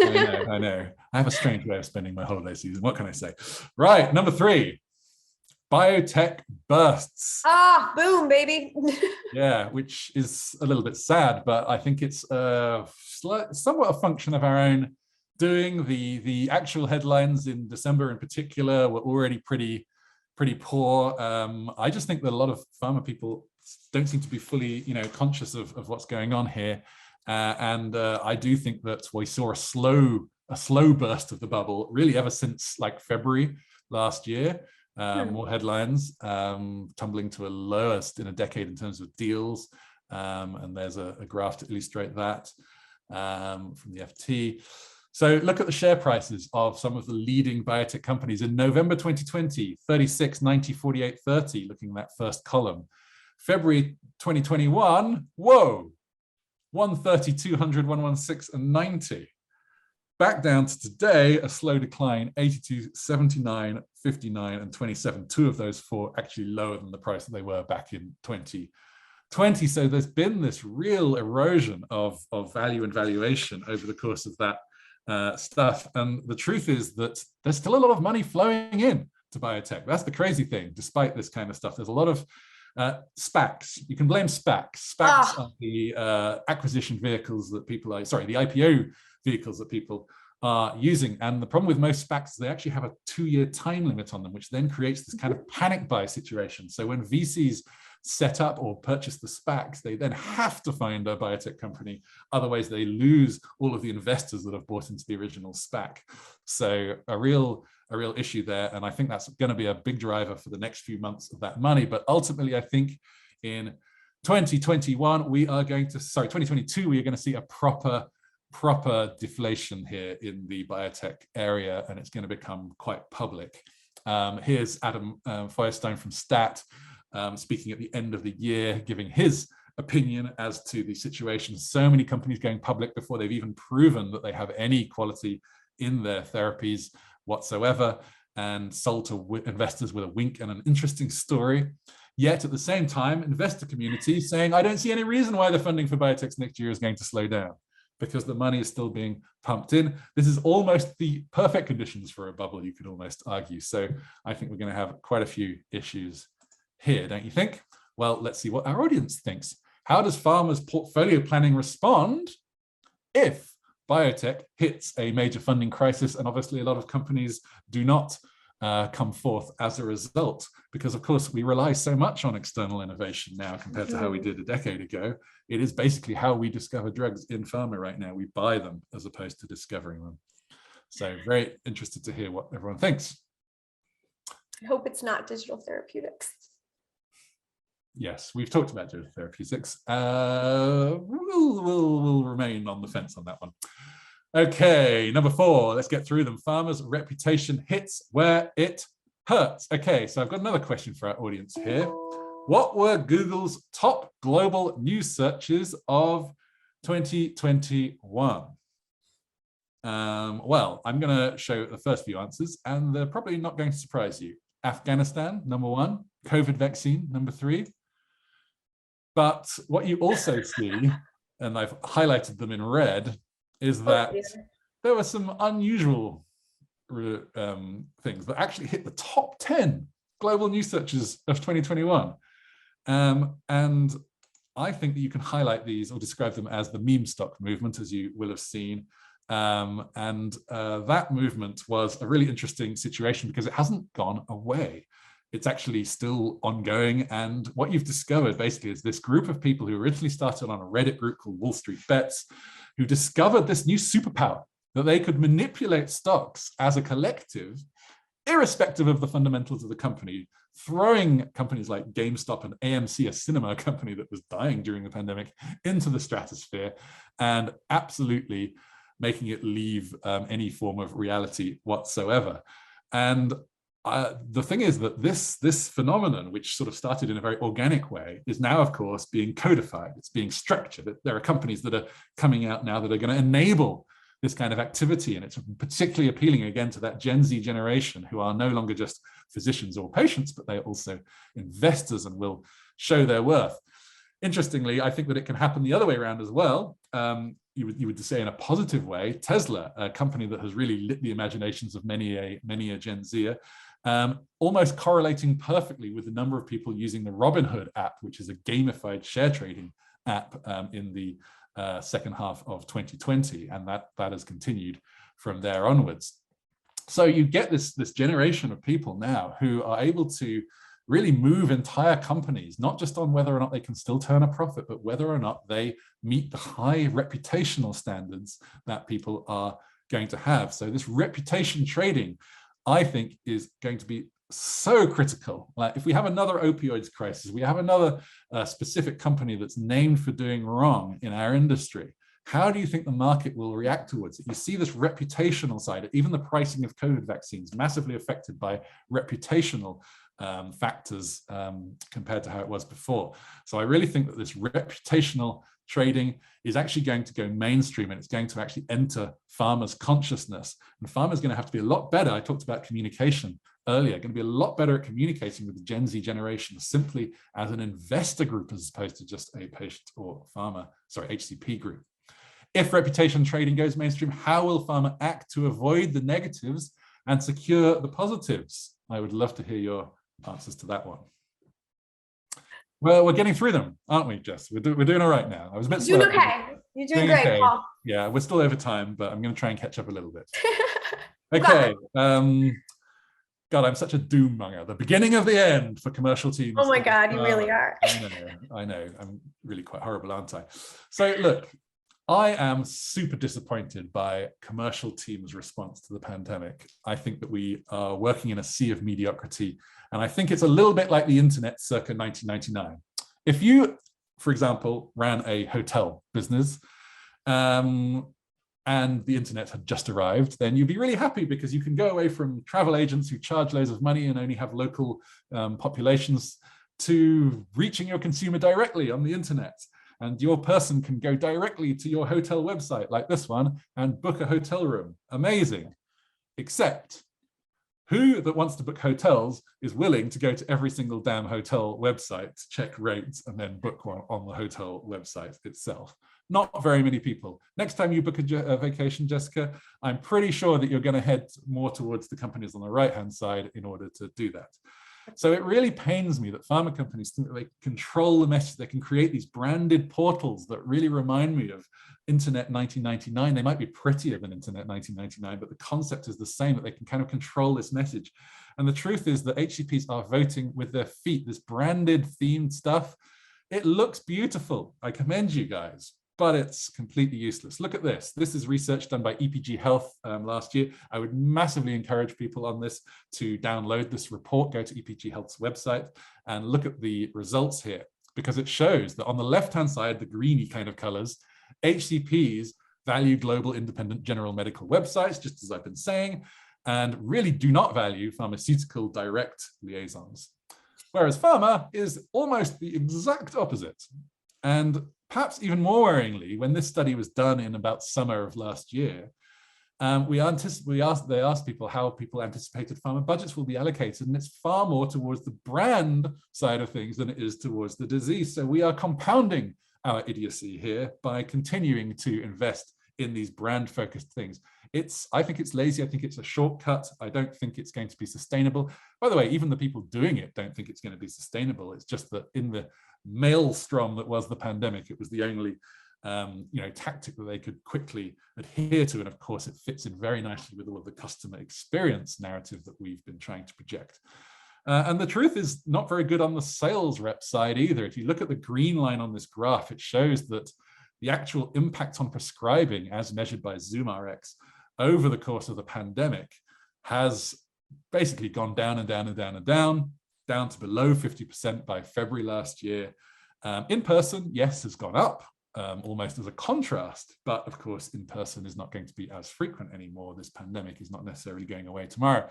I know. I have a strange way of spending my holiday season. What can I say? Right, number 3. Biotech bursts. Boom, baby. Yeah, which is a little bit sad, but I think it's somewhat a function of our own doing. The actual headlines in December in particular were already pretty poor. I just think that a lot of pharma people don't seem to be fully, conscious of what's going on here. And I do think that we saw a slow burst of the bubble really ever since like February last year. More headlines, tumbling to a lowest in a decade in terms of deals. And there's a graph to illustrate that from the FT. So look at the share prices of some of the leading biotech companies. In November 2020, 36, 90, 48, 30, looking at that first column. February 2021, whoa, 130, 200, 116, and 90. Back down to today, a slow decline, 82, 79, 59, and 27. 2 of those 4 actually lower than the price that they were back in 2020. So there's been this real erosion of value and valuation over the course of that stuff. And the truth is that there's still a lot of money flowing in to biotech. That's the crazy thing. Despite this kind of stuff, there's a lot of SPACs. You can blame SPACs. SPACs are the acquisition vehicles that people are, the IPO vehicles that people are using. And the problem with most SPACs is they actually have a 2-year time limit on them, which then creates this kind of panic buy situation. So when VCs set up or purchase the SPACs, they then have to find a biotech company. Otherwise, they lose all of the investors that have bought into the original SPAC. So a real issue there. And I think that's going to be a big driver for the next few months of that money. But ultimately, I think in 2022, we are going to see a proper deflation here in the biotech area, and it's going to become quite public. Here's Adam Feuerstein from Stat speaking at the end of the year, giving his opinion as to the situation. So many companies going public before they've even proven that they have any quality in their therapies whatsoever, and sold to investors with a wink and an interesting story. Yet at the same time, investor community saying, I don't see any reason why the funding for biotechs next year is going to slow down, because the money is still being pumped in. This is almost the perfect conditions for a bubble, you could almost argue. So I think we're going to have quite a few issues here, don't you think? Well, let's see what our audience thinks. How does Pharma's portfolio planning respond if biotech hits a major funding crisis? And obviously a lot of companies do not come forth as a result, because of course we rely so much on external innovation now compared to how we did a decade ago. It is basically how we discover drugs in pharma right now. We buy them as opposed to discovering them. So very interested to hear what everyone thinks. I hope it's not digital therapeutics. Yes, we've talked about digital therapeutics. We'll remain on the fence on that one. Okay, number 4, let's get through them. Pharma's reputation hits where it hurts. Okay, so I've got another question for our audience here. What were Google's top global news searches of 2021? Well, I'm going to show the first few answers, and they're probably not going to surprise you. Afghanistan, number 1. COVID vaccine, number 3. But what you also see, and I've highlighted them in red, is that there were some unusual things that actually hit the top 10 global news searches of 2021. And I think that you can highlight these or describe them as the meme stock movement, as you will have seen. That movement was a really interesting situation because it hasn't gone away. It's actually still ongoing. And what you've discovered basically is this group of people who originally started on a Reddit group called Wall Street Bets, who discovered this new superpower that they could manipulate stocks as a collective, irrespective of the fundamentals of the company, throwing companies like GameStop and AMC, a cinema company that was dying during the pandemic, into the stratosphere, and absolutely making it leave any form of reality whatsoever. And the thing is that this phenomenon, which sort of started in a very organic way, is now, of course, being codified. It's being structured. There are companies that are coming out now that are going to enable this kind of activity. And it's particularly appealing, again, to that Gen Z generation who are no longer just physicians or patients, but they are also investors and will show their worth. Interestingly, I think that it can happen the other way around as well. You would say in a positive way. Tesla, a company that has really lit the imaginations of many a Gen Zer, almost correlating perfectly with the number of people using the Robinhood app, which is a gamified share trading app in the second half of 2020, and that has continued from there onwards. So you get this generation of people now who are able to really move entire companies, not just on whether or not they can still turn a profit, but whether or not they meet the high reputational standards that people are going to have. So this reputation trading, I think, is going to be so critical. Like if we have another opioids crisis, we have another specific company that's named for doing wrong in our industry, how do you think the market will react towards it? You see this reputational side, even the pricing of COVID vaccines massively affected by reputational factors compared to how it was before. So I really think that this reputational trading is actually going to go mainstream, and it's going to actually enter pharma's consciousness. And pharma's going to have to be a lot better. I talked about communication earlier, going to be a lot better at communicating with the Gen Z generation simply as an investor group as opposed to just a patient or HCP group. If reputation trading goes mainstream, how will pharma act to avoid the negatives and secure the positives? I would love to hear your answers to that one. Well, we're getting through them, aren't we, Jess? We're doing all right now. I was a bit slow. You're doing okay. You're doing great, okay. Paul. Yeah, we're still over time, but I'm going to try and catch up a little bit. Okay. God, I'm such a doom monger. The beginning of the end for commercial teams. Oh my God, you really are. I know. I'm really quite horrible, aren't I? So look, I am super disappointed by commercial teams' response to the pandemic. I think that we are working in a sea of mediocrity. And I think it's a little bit like the internet circa 1999. If you, for example, ran a hotel business, and the internet had just arrived, then you'd be really happy because you can go away from travel agents who charge loads of money and only have local populations to reaching your consumer directly on the internet. And your person can go directly to your hotel website like this one and book a hotel room. Amazing. Except who that wants to book hotels is willing to go to every single damn hotel website, check rates, and then book one on the hotel website itself? Not very many people. Next time you book a vacation, Jessica, I'm pretty sure that you're going to head more towards the companies on the right-hand side in order to do that. So it really pains me that pharma companies think that they control the message. They can create these branded portals that really remind me of Internet 1999. They might be prettier than Internet 1999, but the concept is the same, that they can kind of control this message. And the truth is that HCPs are voting with their feet. This branded themed stuff, it looks beautiful. I commend you guys, but it's completely useless. Look at this. This is research done by EPG Health last year. I would massively encourage people on this to download this report, go to EPG Health's website and look at the results here, because it shows that on the left-hand side, the greeny kind of colors, HCPs value global independent general medical websites, just as I've been saying, and really do not value pharmaceutical direct liaisons. Whereas pharma is almost the exact opposite. And perhaps even more worryingly, when this study was done in about summer of last year, they asked people how people anticipated pharma budgets will be allocated, and it's far more towards the brand side of things than it is towards the disease. So we are compounding our idiocy here by continuing to invest in these brand-focused things. I think it's lazy. I think it's a shortcut. I don't think it's going to be sustainable. By the way, even the people doing it don't think it's going to be sustainable. It's just that in the maelstrom that was the pandemic, it was the only tactic that they could quickly adhere to. And of course, it fits in very nicely with all of the customer experience narrative that we've been trying to project. And the truth is not very good on the sales rep side either. If you look at the green line on this graph, it shows that the actual impact on prescribing as measured by ZoomRx over the course of the pandemic has basically gone down and down and down and down to below 50% by February last year. In person, yes, has gone up almost as a contrast, but of course, in person is not going to be as frequent anymore. This pandemic is not necessarily going away tomorrow.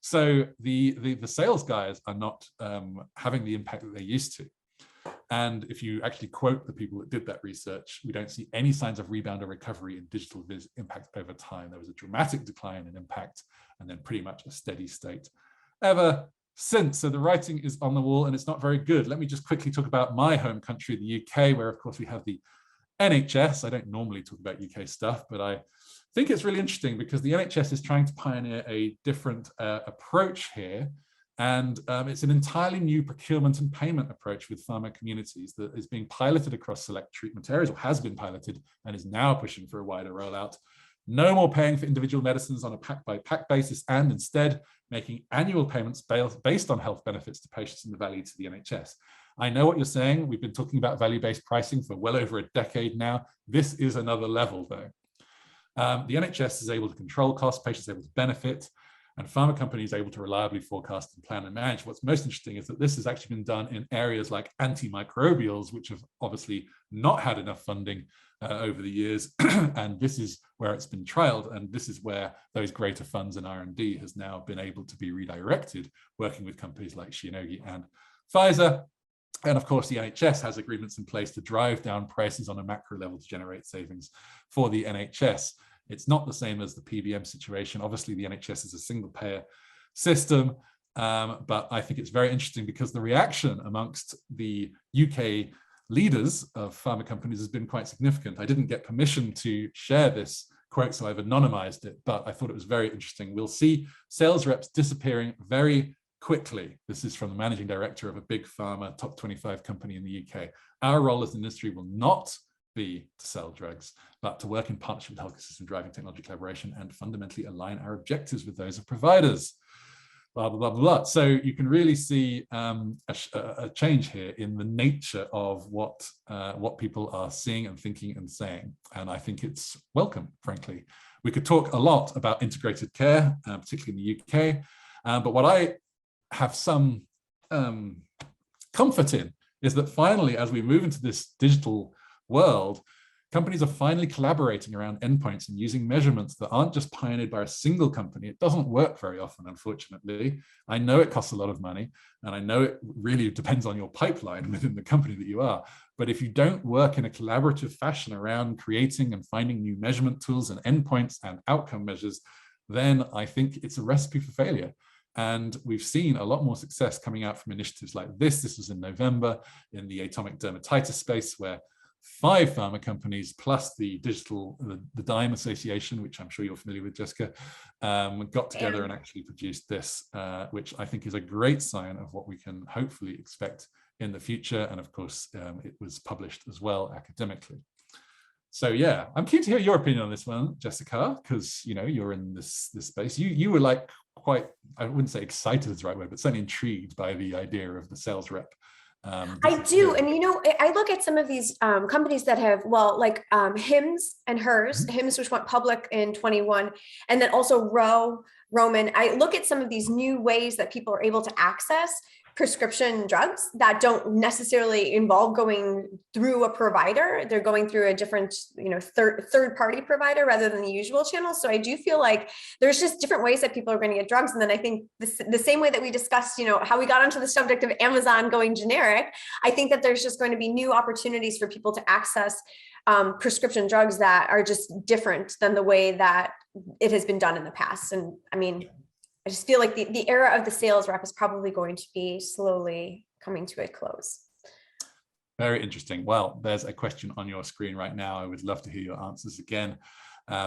So the sales guys are not having the impact that they used to. And if you actually quote the people that did that research, we don't see any signs of rebound or recovery in digital impact over time. There was a dramatic decline in impact and then pretty much a steady state ever since. So the writing is on the wall and it's not very good. Let me just quickly talk about my home country, the UK, where of course we have the NHS. I don't normally talk about UK stuff, but I think it's really interesting because the NHS is trying to pioneer a different approach here. And it's an entirely new procurement and payment approach with pharma communities that is being piloted across select treatment areas, or has been piloted and is now pushing for a wider rollout. No more paying for individual medicines on a pack-by-pack basis, and instead making annual payments based on health benefits to patients and the value to the NHS. I know what you're saying. We've been talking about value-based pricing for well over a decade now. This is another level though. The NHS is able to control costs, patients are able to benefit, and pharma companies are able to reliably forecast and plan and manage. What's most interesting is that this has actually been done in areas like antimicrobials, which have obviously not had enough funding over the years. And this is where it's been trialed. And this is where those greater funds in R&D has now been able to be redirected, working with companies like Shionogi and Pfizer. And of course, the NHS has agreements in place to drive down prices on a macro level to generate savings for the NHS. It's not the same as the PBM situation. Obviously, the NHS is a single payer system, but I think it's very interesting because the reaction amongst the UK leaders of pharma companies has been quite significant. I didn't get permission to share this quote, so I've anonymized it, but I thought it was very interesting. We'll see sales reps disappearing very quickly. This is from the managing director of a big pharma top 25 company in the UK. Our role as an industry will not be to sell drugs, but to work in partnership with the healthcare system, driving technology collaboration and fundamentally align our objectives with those of providers. blah, blah, blah, blah, blah. So you can really see a change here in the nature of what people are seeing and thinking and saying. And I think it's welcome, frankly. We could talk a lot about integrated care, particularly in the UK. But what I have some comfort in is that finally, as we move into this digital world, companies are finally collaborating around endpoints and using measurements that aren't just pioneered by a single company. It doesn't work very often, unfortunately. I know it costs a lot of money, and I know it really depends on your pipeline within the company that you are. But if you don't work in a collaborative fashion around creating and finding new measurement tools and endpoints and outcome measures, then I think it's a recipe for failure. And we've seen a lot more success coming out from initiatives like this. This was in November in the atomic dermatitis space, where 5 pharma companies plus the DIME Association, which I'm sure you're familiar with, Jessica, got together and actually produced this, which I think is a great sign of what we can hopefully expect in the future. And of course, it was published as well academically. So yeah, I'm keen to hear your opinion on this one, Jessica, because you're in this space. You were like quite, I wouldn't say excited is the right word, but certainly intrigued by the idea of the sales rep. I do. And, I look at some of these companies that have, like Hims and Hers, Hims, which went public in 21, and then also Roman. I look at some of these new ways that people are able to access prescription drugs that don't necessarily involve going through a provider. They're going through a different, third party provider rather than the usual channels. So I do feel like there's just different ways that people are going to get drugs. And then I think the same way that we discussed, how we got onto the subject of Amazon going generic, I think that there's just going to be new opportunities for people to access prescription drugs that are just different than the way that it has been done in the past. And I mean, I just feel like the era of the sales rep is probably going to be slowly coming to a close. Very interesting. Well, there's a question on your screen right now. I would love to hear your answers again.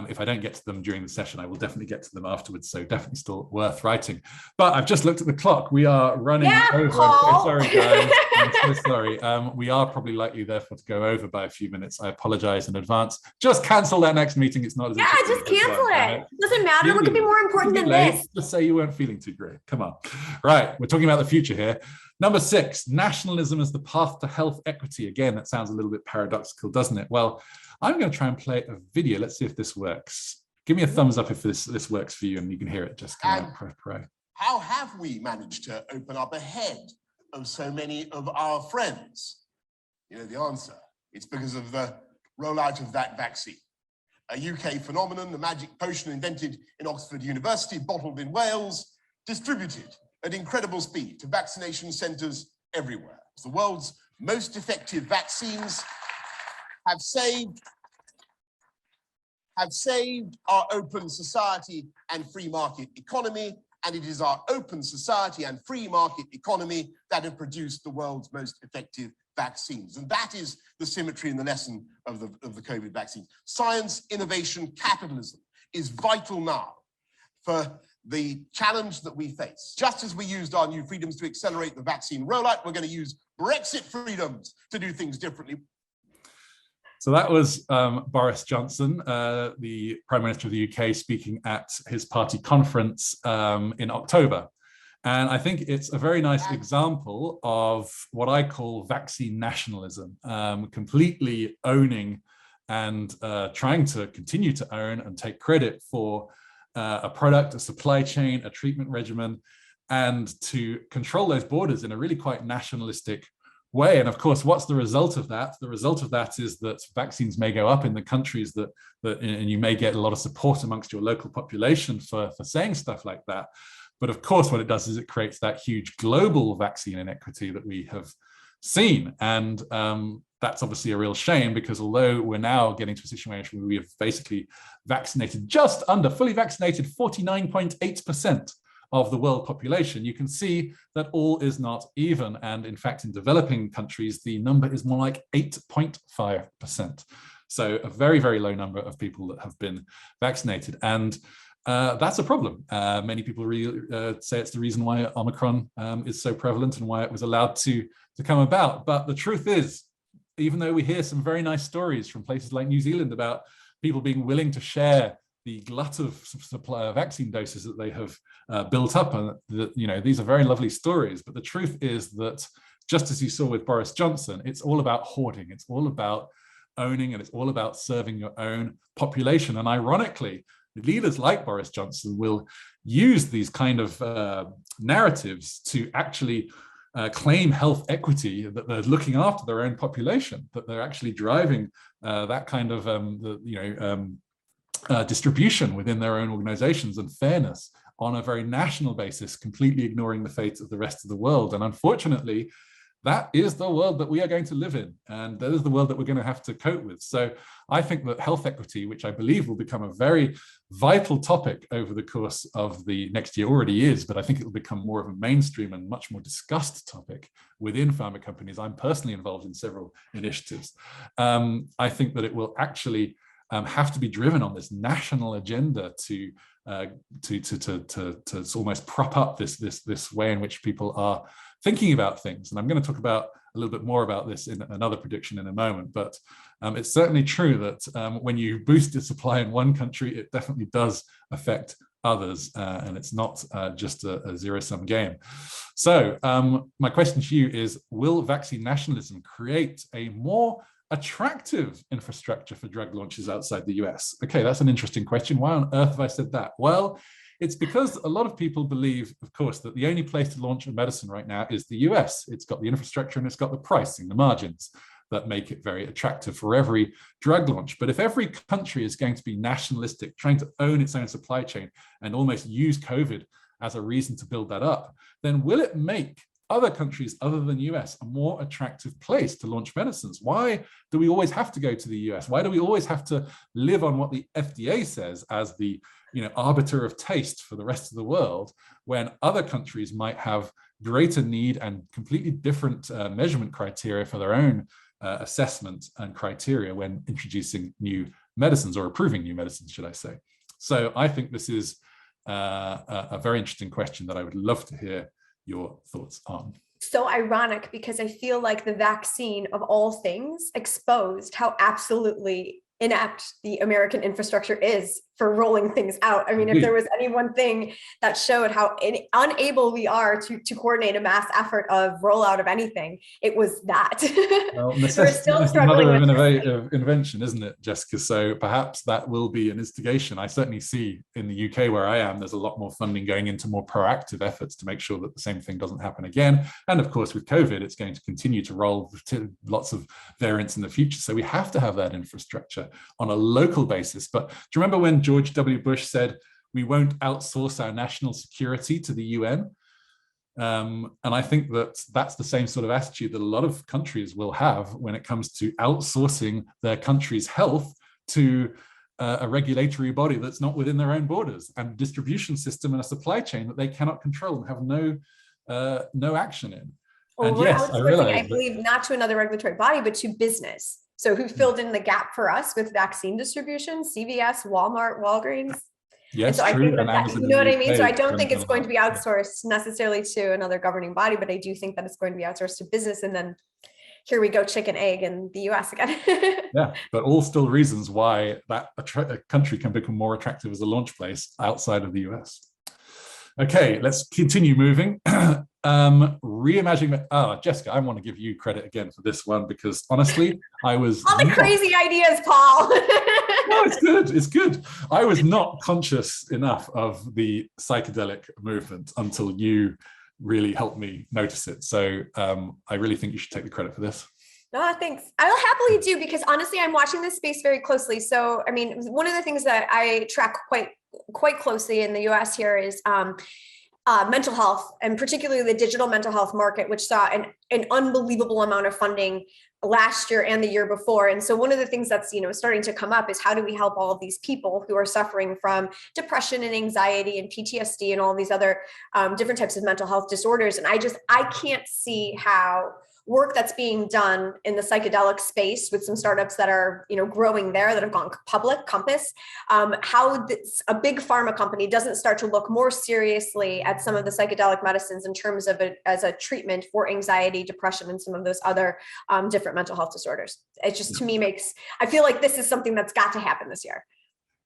If I don't get to them during the session, I will definitely get to them afterwards. So definitely still worth writing. But I've just looked at the clock. We are running over. Paul. I'm so sorry, guys. I'm so sorry. We are probably likely, therefore, to go over by a few minutes. I apologize in advance. Just cancel that next meeting. It's not as just cancel it. Right? It doesn't matter. What could be more important than this? Just say you weren't feeling too great. Come on. Right. We're talking about the future here. Number 6, nationalism as the path to health equity. Again, that sounds a little bit paradoxical, doesn't it? Well, I'm going to try and play a video. Let's see if this works. Give me a thumbs up if this works for you and you can hear it. Just how have we managed to open up ahead of so many of our friends? The answer, it's because of the rollout of that vaccine. A UK phenomenon, the magic potion invented in Oxford University, bottled in Wales, distributed at incredible speed to vaccination centres everywhere. It's the world's most effective vaccines have saved our open society and free market economy, and it is our open society and free market economy that have produced the world's most effective vaccines. And that is the symmetry in the lesson of the COVID vaccine. Science, innovation, capitalism is vital now for the challenge that we face. Just as we used our new freedoms to accelerate the vaccine rollout, we're going to use Brexit freedoms to do things differently. So that was Boris Johnson, the Prime Minister of the UK, speaking at his party conference in October. And I think it's a very nice example of what I call vaccine nationalism, completely owning and trying to continue to own and take credit for a product, a supply chain, a treatment regimen, and to control those borders in a really quite nationalistic way. And of course, what's the result of that? The result of that is that vaccines may go up in the countries that and you may get a lot of support amongst your local population for saying stuff like that. But of course, what it does is it creates that huge global vaccine inequity that we have seen. And that's obviously a real shame, because although we're now getting to a situation where we have basically vaccinated just under, fully vaccinated 49.8% of the world population, you can see that all is not even. And in fact, in developing countries, the number is more like 8.5%. So a very, very low number of people that have been vaccinated. And that's a problem. Many people say it's the reason why Omicron is so prevalent and why it was allowed to come about. But the truth is, even though we hear some very nice stories from places like New Zealand about people being willing to share the glut of supply of vaccine doses that they have built up. And these are very lovely stories, but the truth is that, just as you saw with Boris Johnson, it's all about hoarding. It's all about owning, and it's all about serving your own population. And ironically, leaders like Boris Johnson will use these kind of narratives to actually claim health equity, that they're looking after their own population, that they're actually driving that kind of distribution within their own organizations and fairness on a very national basis, completely ignoring the fate of the rest of the world. And unfortunately, that is the world that we are going to live in, and that is the world that we're going to have to cope with. So I think that health equity, which I believe will become a very vital topic over the course of the next year, already is, but I think it will become more of a mainstream and much more discussed topic within pharma companies. I'm personally involved in several initiatives. I think that it will actually have to be driven on this national agenda to almost prop up this way in which people are thinking about things. And I'm going to talk about a little bit more about this in another prediction in a moment, but it's certainly true that when you boost the supply in one country, it definitely does affect others, and it's not just a zero-sum game. So my question to you is, will vaccine nationalism create a more attractive infrastructure for drug launches outside the US? Okay, that's an interesting question. Why on earth have I said that? Well, it's because a lot of people believe, of course, that the only place to launch a medicine right now is the US. It's got the infrastructure and it's got the pricing, the margins that make it very attractive for every drug launch. But if every country is going to be nationalistic, trying to own its own supply chain and almost use COVID as a reason to build that up, then will it make other countries other than US a more attractive place to launch medicines? Why do we always have to go to the US? Why do we always have to live on what the FDA says as the arbiter of taste for the rest of the world, when other countries might have greater need and completely different measurement criteria for their own assessment and criteria when introducing new medicines, or approving new medicines, should I say. So I think this is a very interesting question that I would love to hear your thoughts on. So ironic, because I feel like the vaccine of all things exposed how absolutely inept the American infrastructure is for rolling things out. I mean, if there was any one thing that showed how unable we are to coordinate a mass effort of rollout of anything, it was that. Well, We're still struggling with innovative invention, isn't it, Jessica? So perhaps that will be an instigation. I certainly see in the UK where I am, there's a lot more funding going into more proactive efforts to make sure that the same thing doesn't happen again. And of course, with COVID, it's going to continue to roll to lots of variants in the future. So we have to have that infrastructure on a local basis. But do you remember when George W. Bush said, we won't outsource our national security to the UN? And I think that that's the same sort of attitude that a lot of countries will have when it comes to outsourcing their country's health to a regulatory body that's not within their own borders, and a distribution system and a supply chain that they cannot control and have no action in. Well, and we're yes, outsourcing, I believe, not to another regulatory body, but to business. So who filled in the gap for us with vaccine distribution? CVS, Walmart, Walgreens. Yes, so I true. think that, you know what I mean? So I don't think it's going to be outsourced necessarily to another governing body, but I do think that it's going to be outsourced to business. And then here we go, chicken egg in the US again. Yeah, but all still reasons why that a country can become more attractive as a launch place outside of the US. Okay, let's continue moving. Reimagining. Jessica, I want to give you credit again for this one, because honestly, I was all the crazy ideas, Paul. No, it's good. It's good. I was not conscious enough of the psychedelic movement until you really helped me notice it. So I really think you should take the credit for this. Oh, thanks. I'll happily do, because honestly, I'm watching this space very closely. So, I mean, one of the things that I track quite closely in the US here is mental health, and particularly the digital mental health market, which saw an unbelievable amount of funding last year and the year before. And so one of the things that's, starting to come up is, how do we help all of these people who are suffering from depression and anxiety and PTSD and all these other different types of mental health disorders? And I can't see how work that's being done in the psychedelic space with some startups that are, growing there, that have gone public, Compass, how a big pharma company doesn't start to look more seriously at some of the psychedelic medicines in terms of it as a treatment for anxiety, depression, and some of those other different mental health disorders. It just, to me, I feel like this is something that's got to happen this year.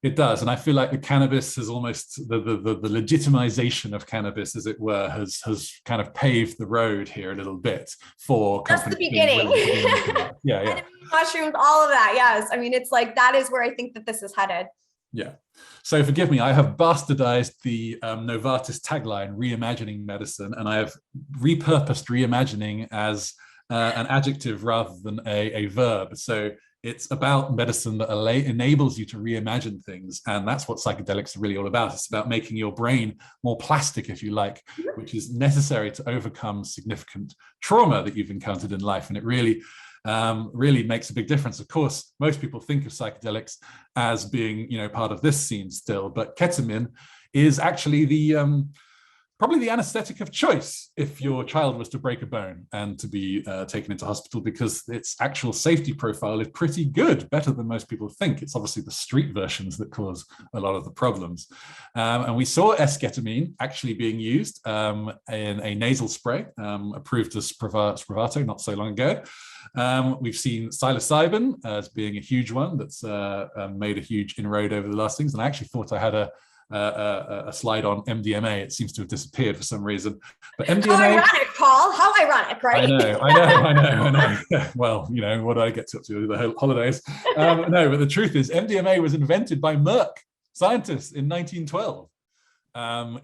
It does, and I feel like the cannabis has almost the legitimization of cannabis, as it were, has kind of paved the road here a little bit for just the companies beginning. Yeah, Editing mushrooms, all of that. Yes, I mean, it's like that is where I think that this is headed. Yeah. So forgive me, I have bastardized the Novartis tagline, reimagining medicine, and I have repurposed reimagining as an adjective rather than a verb. So it's about medicine that enables you to reimagine things. And that's what psychedelics are really all about. It's about making your brain more plastic, if you like, which is necessary to overcome significant trauma that you've encountered in life. And it really makes a big difference. Of course, most people think of psychedelics as being, part of this scene still, but ketamine is actually probably the anesthetic of choice if your child was to break a bone and to be taken into hospital, because its actual safety profile is pretty good, better than most people think. It's obviously the street versions that cause a lot of the problems. And we saw esketamine actually being used in a nasal spray, approved as Spravato not so long ago. We've seen psilocybin as being a huge one that's made a huge inroad over the last things. And I actually thought I had a slide on MDMA. It seems to have disappeared for some reason. But MDMA. How ironic, Paul. How ironic, right? I know. Well, what do I get up to the holidays? No, but the truth is, MDMA was invented by Merck scientists in 1912.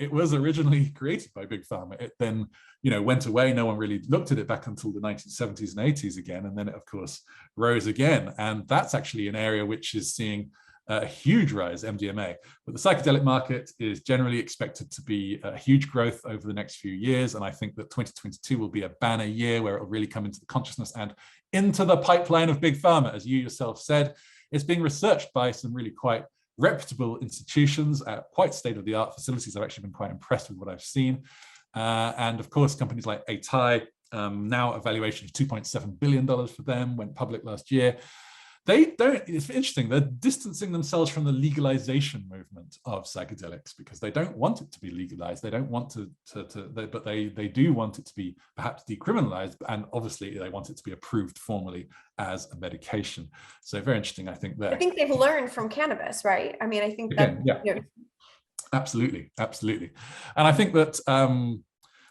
It was originally created by Big Pharma. It then, went away. No one really looked at it back until the 1970s and 80s again. And then it, of course, rose again. And that's actually an area which is seeing a huge rise, MDMA. But the psychedelic market is generally expected to be a huge growth over the next few years. And I think that 2022 will be a banner year where it will really come into the consciousness and into the pipeline of Big Pharma. As you yourself said, it's being researched by some really quite reputable institutions at quite state-of-the-art facilities. I've actually been quite impressed with what I've seen. And of course, companies like Atai, now a valuation of $2.7 billion for them, went public last year. It's interesting, they're distancing themselves from the legalization movement of psychedelics because they don't want it to be legalized. They don't want but they do want it to be perhaps decriminalized. And obviously they want it to be approved formally as a medication. So very interesting, I think there. I think they've learned from cannabis, right? I mean, I think that, yeah. Absolutely. And I think that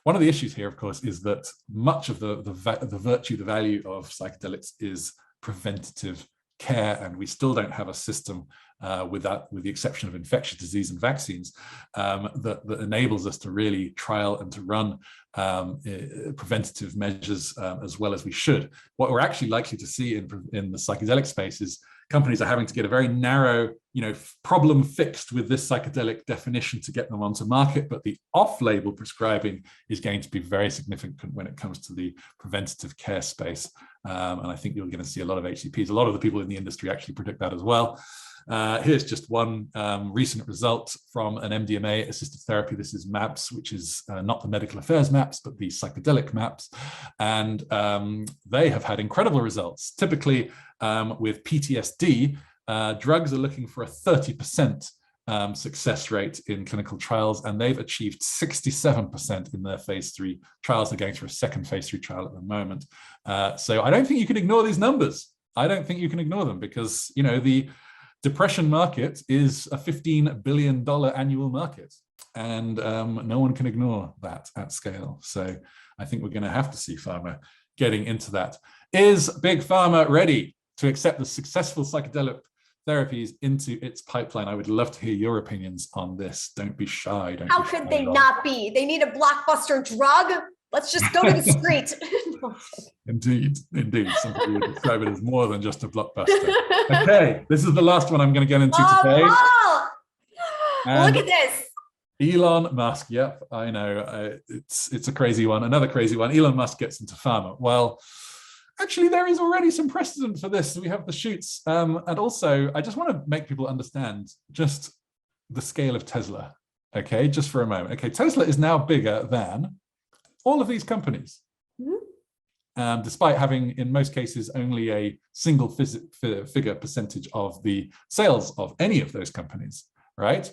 one of the issues here, of course, is that much of the virtue, the value of psychedelics is preventative care, and we still don't have a system with the exception of infectious disease and vaccines that enables us to really trial and to run preventative measures as well as we should. What we're actually likely to see in the psychedelic space is companies are having to get a very narrow, problem fixed with this psychedelic definition to get them onto market, but the off-label prescribing is going to be very significant when it comes to the preventative care space. And I think you're going to see a lot of HCPs. A lot of the people in the industry actually predict that as well. Here's just one recent result from an MDMA-assisted therapy. This is MAPS, which is not the medical affairs MAPS, but the psychedelic MAPS. And they have had incredible results. Typically, with PTSD, drugs are looking for a 30% success rate in clinical trials, and they've achieved 67% in their phase 3 trials. They're going through a second phase 3 trial at the moment. So I don't think you can ignore these numbers. I don't think you can ignore them because, the depression market is a $15 billion annual market, and no one can ignore that at scale. So I think we're going to have to see pharma getting into that. Is Big Pharma ready to accept the successful psychedelic therapies into its pipeline? I would love to hear your opinions on this. Don't be shy. How could they not be? They need a blockbuster drug. Let's just go to the street. Indeed. Some people would describe it as more than just a blockbuster. Okay, this is the last one I'm going to get into today. Look at this. Elon Musk. Yep, I know. It's a crazy one. Another crazy one. Elon Musk gets into pharma. Well, actually, there is already some precedent for this. We have the shoots. And also, I just want to make people understand just the scale of Tesla. Okay, just for a moment. Okay, Tesla is now bigger than all of these companies, despite having, in most cases, only a single figure percentage of the sales of any of those companies, right?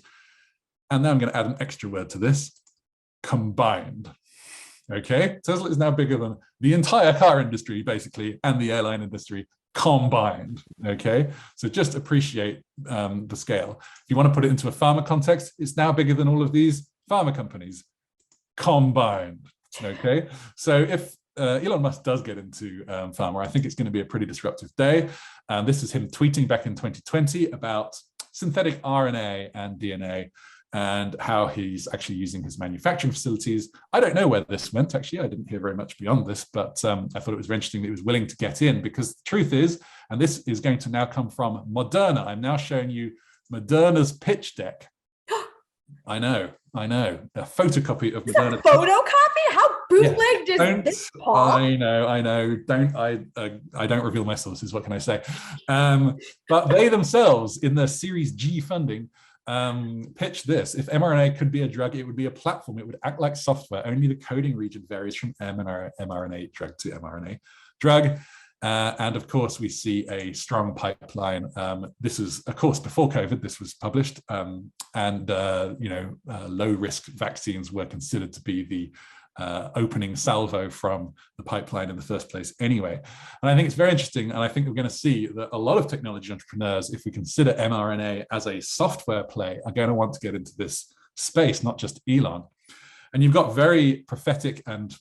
And now I'm going to add an extra word to this, combined. Okay, Tesla is now bigger than the entire car industry, basically, and the airline industry combined. Okay, so just appreciate the scale. If you want to put it into a pharma context, it's now bigger than all of these pharma companies combined. Okay, so if Elon Musk does get into pharma, I think it's going to be a pretty disruptive day. This is him tweeting back in 2020 about synthetic RNA and DNA and how he's actually using his manufacturing facilities. I don't know where this went, actually. I didn't hear very much beyond this, but I thought it was very interesting that he was willing to get in, because the truth is, and this is going to now come from Moderna. I'm now showing you Moderna's pitch deck. I know, a photocopy of Moderna. Photocopy? How bootlegged is this, Paul? I know. I don't reveal my sources. What can I say? But they themselves, in their Series G funding, pitch this: if mRNA could be a drug, it would be a platform. It would act like software. Only the coding region varies from mRNA drug to mRNA drug. And of course, we see a strong pipeline. This is, of course, before COVID, this was published, low-risk vaccines were considered to be the opening salvo from the pipeline in the first place anyway. And I think it's very interesting, and I think we're going to see that a lot of technology entrepreneurs, if we consider mRNA as a software play, are going to want to get into this space, not just Elon. And you've got very prophetic and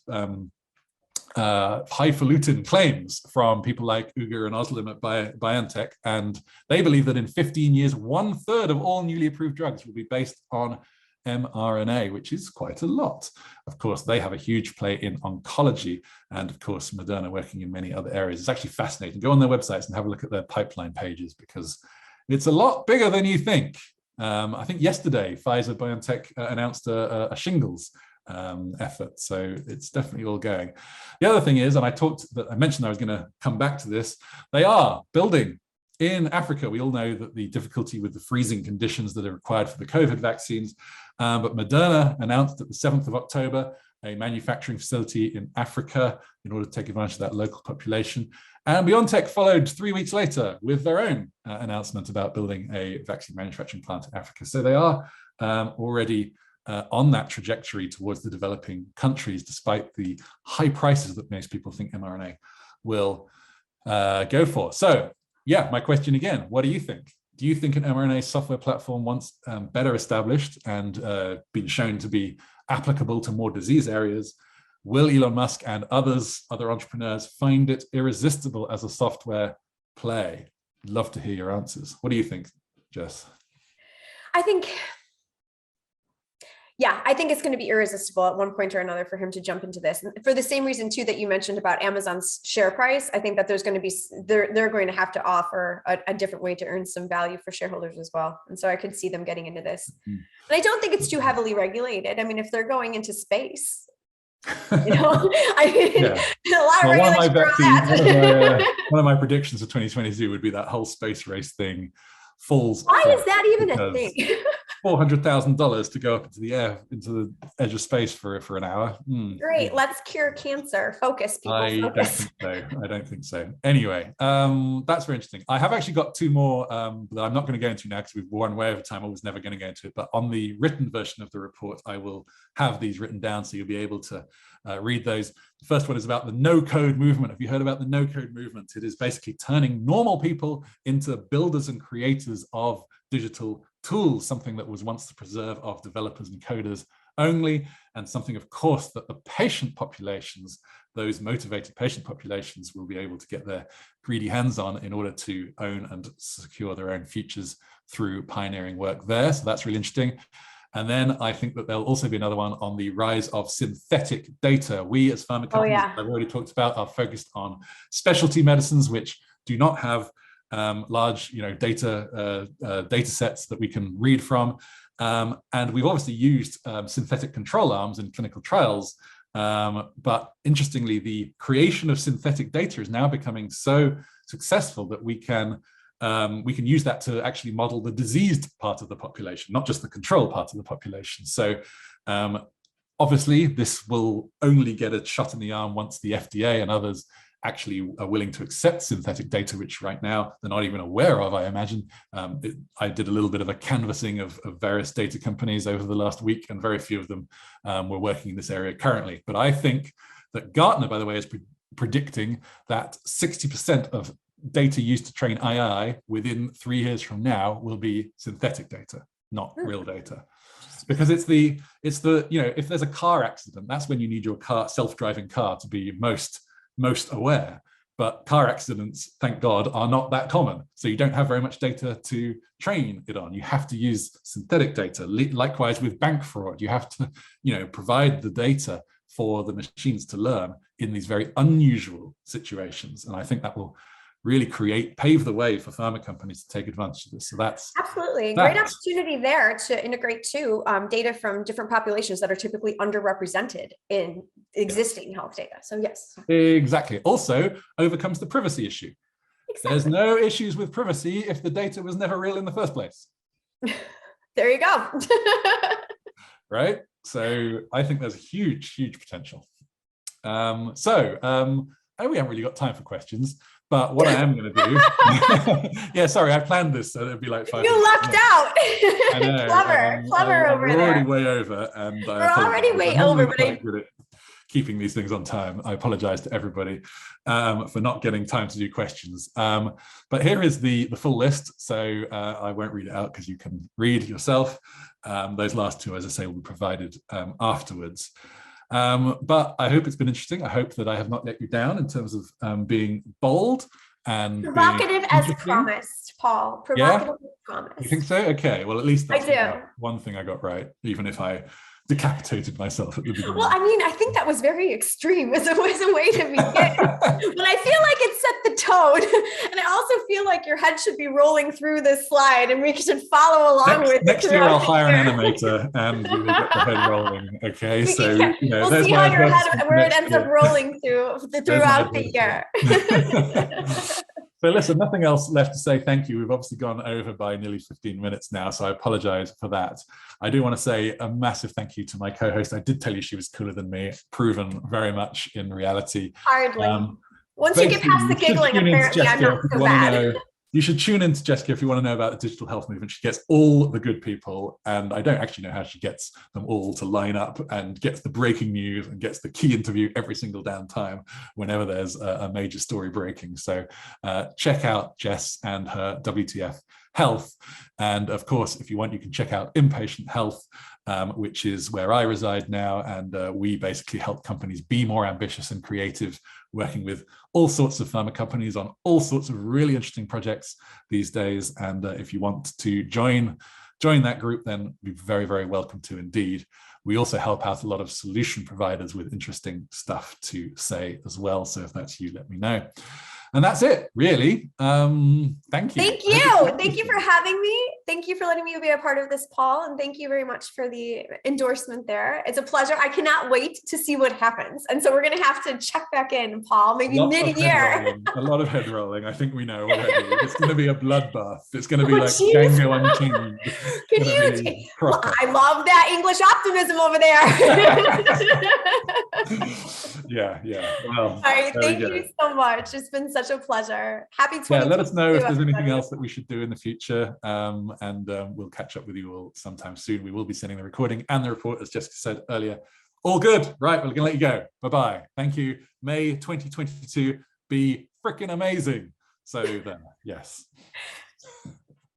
highfalutin claims from people like Ugur and Özlem at Biotech, and they believe that in 15 years, 1/3 of all newly approved drugs will be based on mRNA, which is quite a lot. Of course, they have a huge play in oncology, and of course, Moderna working in many other areas. It's actually fascinating. Go on their websites and have a look at their pipeline pages, because it's a lot bigger than you think. I think yesterday, Pfizer BioNTech announced a shingles effort, so it's definitely all going. The other thing is, and I mentioned I was going to come back to this, they are building in Africa. We all know that the difficulty with the freezing conditions that are required for the COVID vaccines, but Moderna announced at the 7th of October a manufacturing facility in Africa in order to take advantage of that local population. And BioNTech followed 3 weeks later with their own announcement about building a vaccine manufacturing plant in Africa. So they are already on that trajectory towards the developing countries, despite the high prices that most people think mRNA will go for. So yeah, my question again, what do you think? Do you think an mRNA software platform, once better established and been shown to be applicable to more disease areas, will Elon Musk and other entrepreneurs find it irresistible as a software play? Love to hear your answers. What do you think, Jess? I think it's going to be irresistible at one point or another for him to jump into this. And for the same reason too that you mentioned about Amazon's share price, I think that there's going to be they're going to have to offer a different way to earn some value for shareholders as well. And so I could see them getting into this. And I don't think it's too heavily regulated. I mean, if they're going into space, a lot of regulation. One of my predictions for 2022 would be that whole space race thing falls. Why is that even a thing? $400,000 to go up into the air, into the edge of space for an hour. Great, let's cure cancer. Focus, people. I don't think so. Anyway, that's very interesting. I have actually got two more that I'm not going to go into now because we've run way over time. I was never going to go into it, but on the written version of the report, I will have these written down so you'll be able to read those. The first one is about the no-code movement. Have you heard about the no-code movement? It is basically turning normal people into builders and creators of digital tools, something that was once the preserve of developers and coders only, and something, of course, that the patient populations, those motivated patient populations, will be able to get their greedy hands on in order to own and secure their own futures through pioneering work there. So that's really interesting. And then I think that there'll also be another one on the rise of synthetic data. We as pharma companies, I've already talked about, are focused on specialty medicines, which do not have large data sets that we can read from. And we've obviously used synthetic control arms in clinical trials. But interestingly, the creation of synthetic data is now becoming so successful that we can use that to actually model the diseased part of the population, not just the control part of the population. So obviously, this will only get a shot in the arm once the FDA and others actually are willing to accept synthetic data, which right now they're not even aware of, I imagine. I did a little bit of a canvassing of various data companies over the last week, and very few of them were working in this area currently. But I think that Gartner, by the way, is predicting that 60% of data used to train AI within 3 years from now will be synthetic data, not real data. Because it's the, if there's a car accident, that's when you need your self-driving car to be most aware. But car accidents, thank God, are not that common. So you don't have very much data to train it on. You have to use synthetic data. Likewise with bank fraud, you have to, provide the data for the machines to learn in these very unusual situations. And I think that will really pave the way for pharma companies to take advantage of this. So that's absolutely great opportunity there to integrate too data from different populations that are typically underrepresented in existing health data. So yes, exactly. Also overcomes the privacy issue. Exactly. There's no issues with privacy if the data was never real in the first place. There you go. Right. So I think there's a huge potential. We haven't really got time for questions. But what I am going to do, yeah, sorry, I planned this, so it'd be like 5 minutes. You lucked out. I know. clever over there. We're already way over, and we're already way over. But I'm good at keeping these things on time. I apologize to everybody for not getting time to do questions. But here is the full list, so I won't read it out because you can read yourself. Those last two, as I say, will be provided afterwards. But I hope it's been interesting. I hope that I have not let you down in terms of being bold and provocative as promised, Paul. Provocative as promised. You think so? Okay. Well, at least that's I do. One thing I got right, even if I decapitated myself at the beginning. Well, I mean, I think that was very extreme as a way to begin. But I feel like it set the tone. And I also feel like your head should be rolling through this slide and we should follow along with it. Next year I'll hire an animator and we will get the head rolling. Okay. So we'll see how your head where it ends up rolling throughout the year. So listen, nothing else left to say. Thank you. We've obviously gone over by nearly 15 minutes now, so I apologize for that. I do want to say a massive thank you to my co-host. I did tell you she was cooler than me, proven very much in reality. Hardly. Once you get past the giggling, apparently I'm not so bad. You should tune into Jessica if you want to know about the digital health movement. She gets all the good people, and I don't actually know how she gets them all to line up and gets the breaking news and gets the key interview every single damn time whenever there's a major story breaking. So check out Jess and her WTF Health. And of course, if you want, you can check out Impatient Health, which is where I reside now. And we basically help companies be more ambitious and creative, working with all sorts of pharma companies on all sorts of really interesting projects these days. And if you want to join that group, then be very, very welcome to indeed. We also help out a lot of solution providers with interesting stuff to say as well. So if that's you, let me know. And that's it, really. Thank you. Thank you. Thank you for having me. Thank you for letting me be a part of this, Paul. And thank you very much for the endorsement there. It's a pleasure. I cannot wait to see what happens. And so we're going to have to check back in, Paul, maybe mid-year. A lot of head rolling. I think we know already. It's going to be a bloodbath. It's going to be like Django Unchained. Can you? I love that English optimism over there. Yeah. Well, all right. Thank you so much. It's been such a pleasure. Happy 2022. Yeah, let us know if there's anything else that we should do in the future, and we'll catch up with you all sometime soon. We will be sending the recording and the report, as Jessica said earlier. All good. Right, we're gonna let you go. Bye-bye. Thank you. May 2022 be freaking amazing. So then, yes.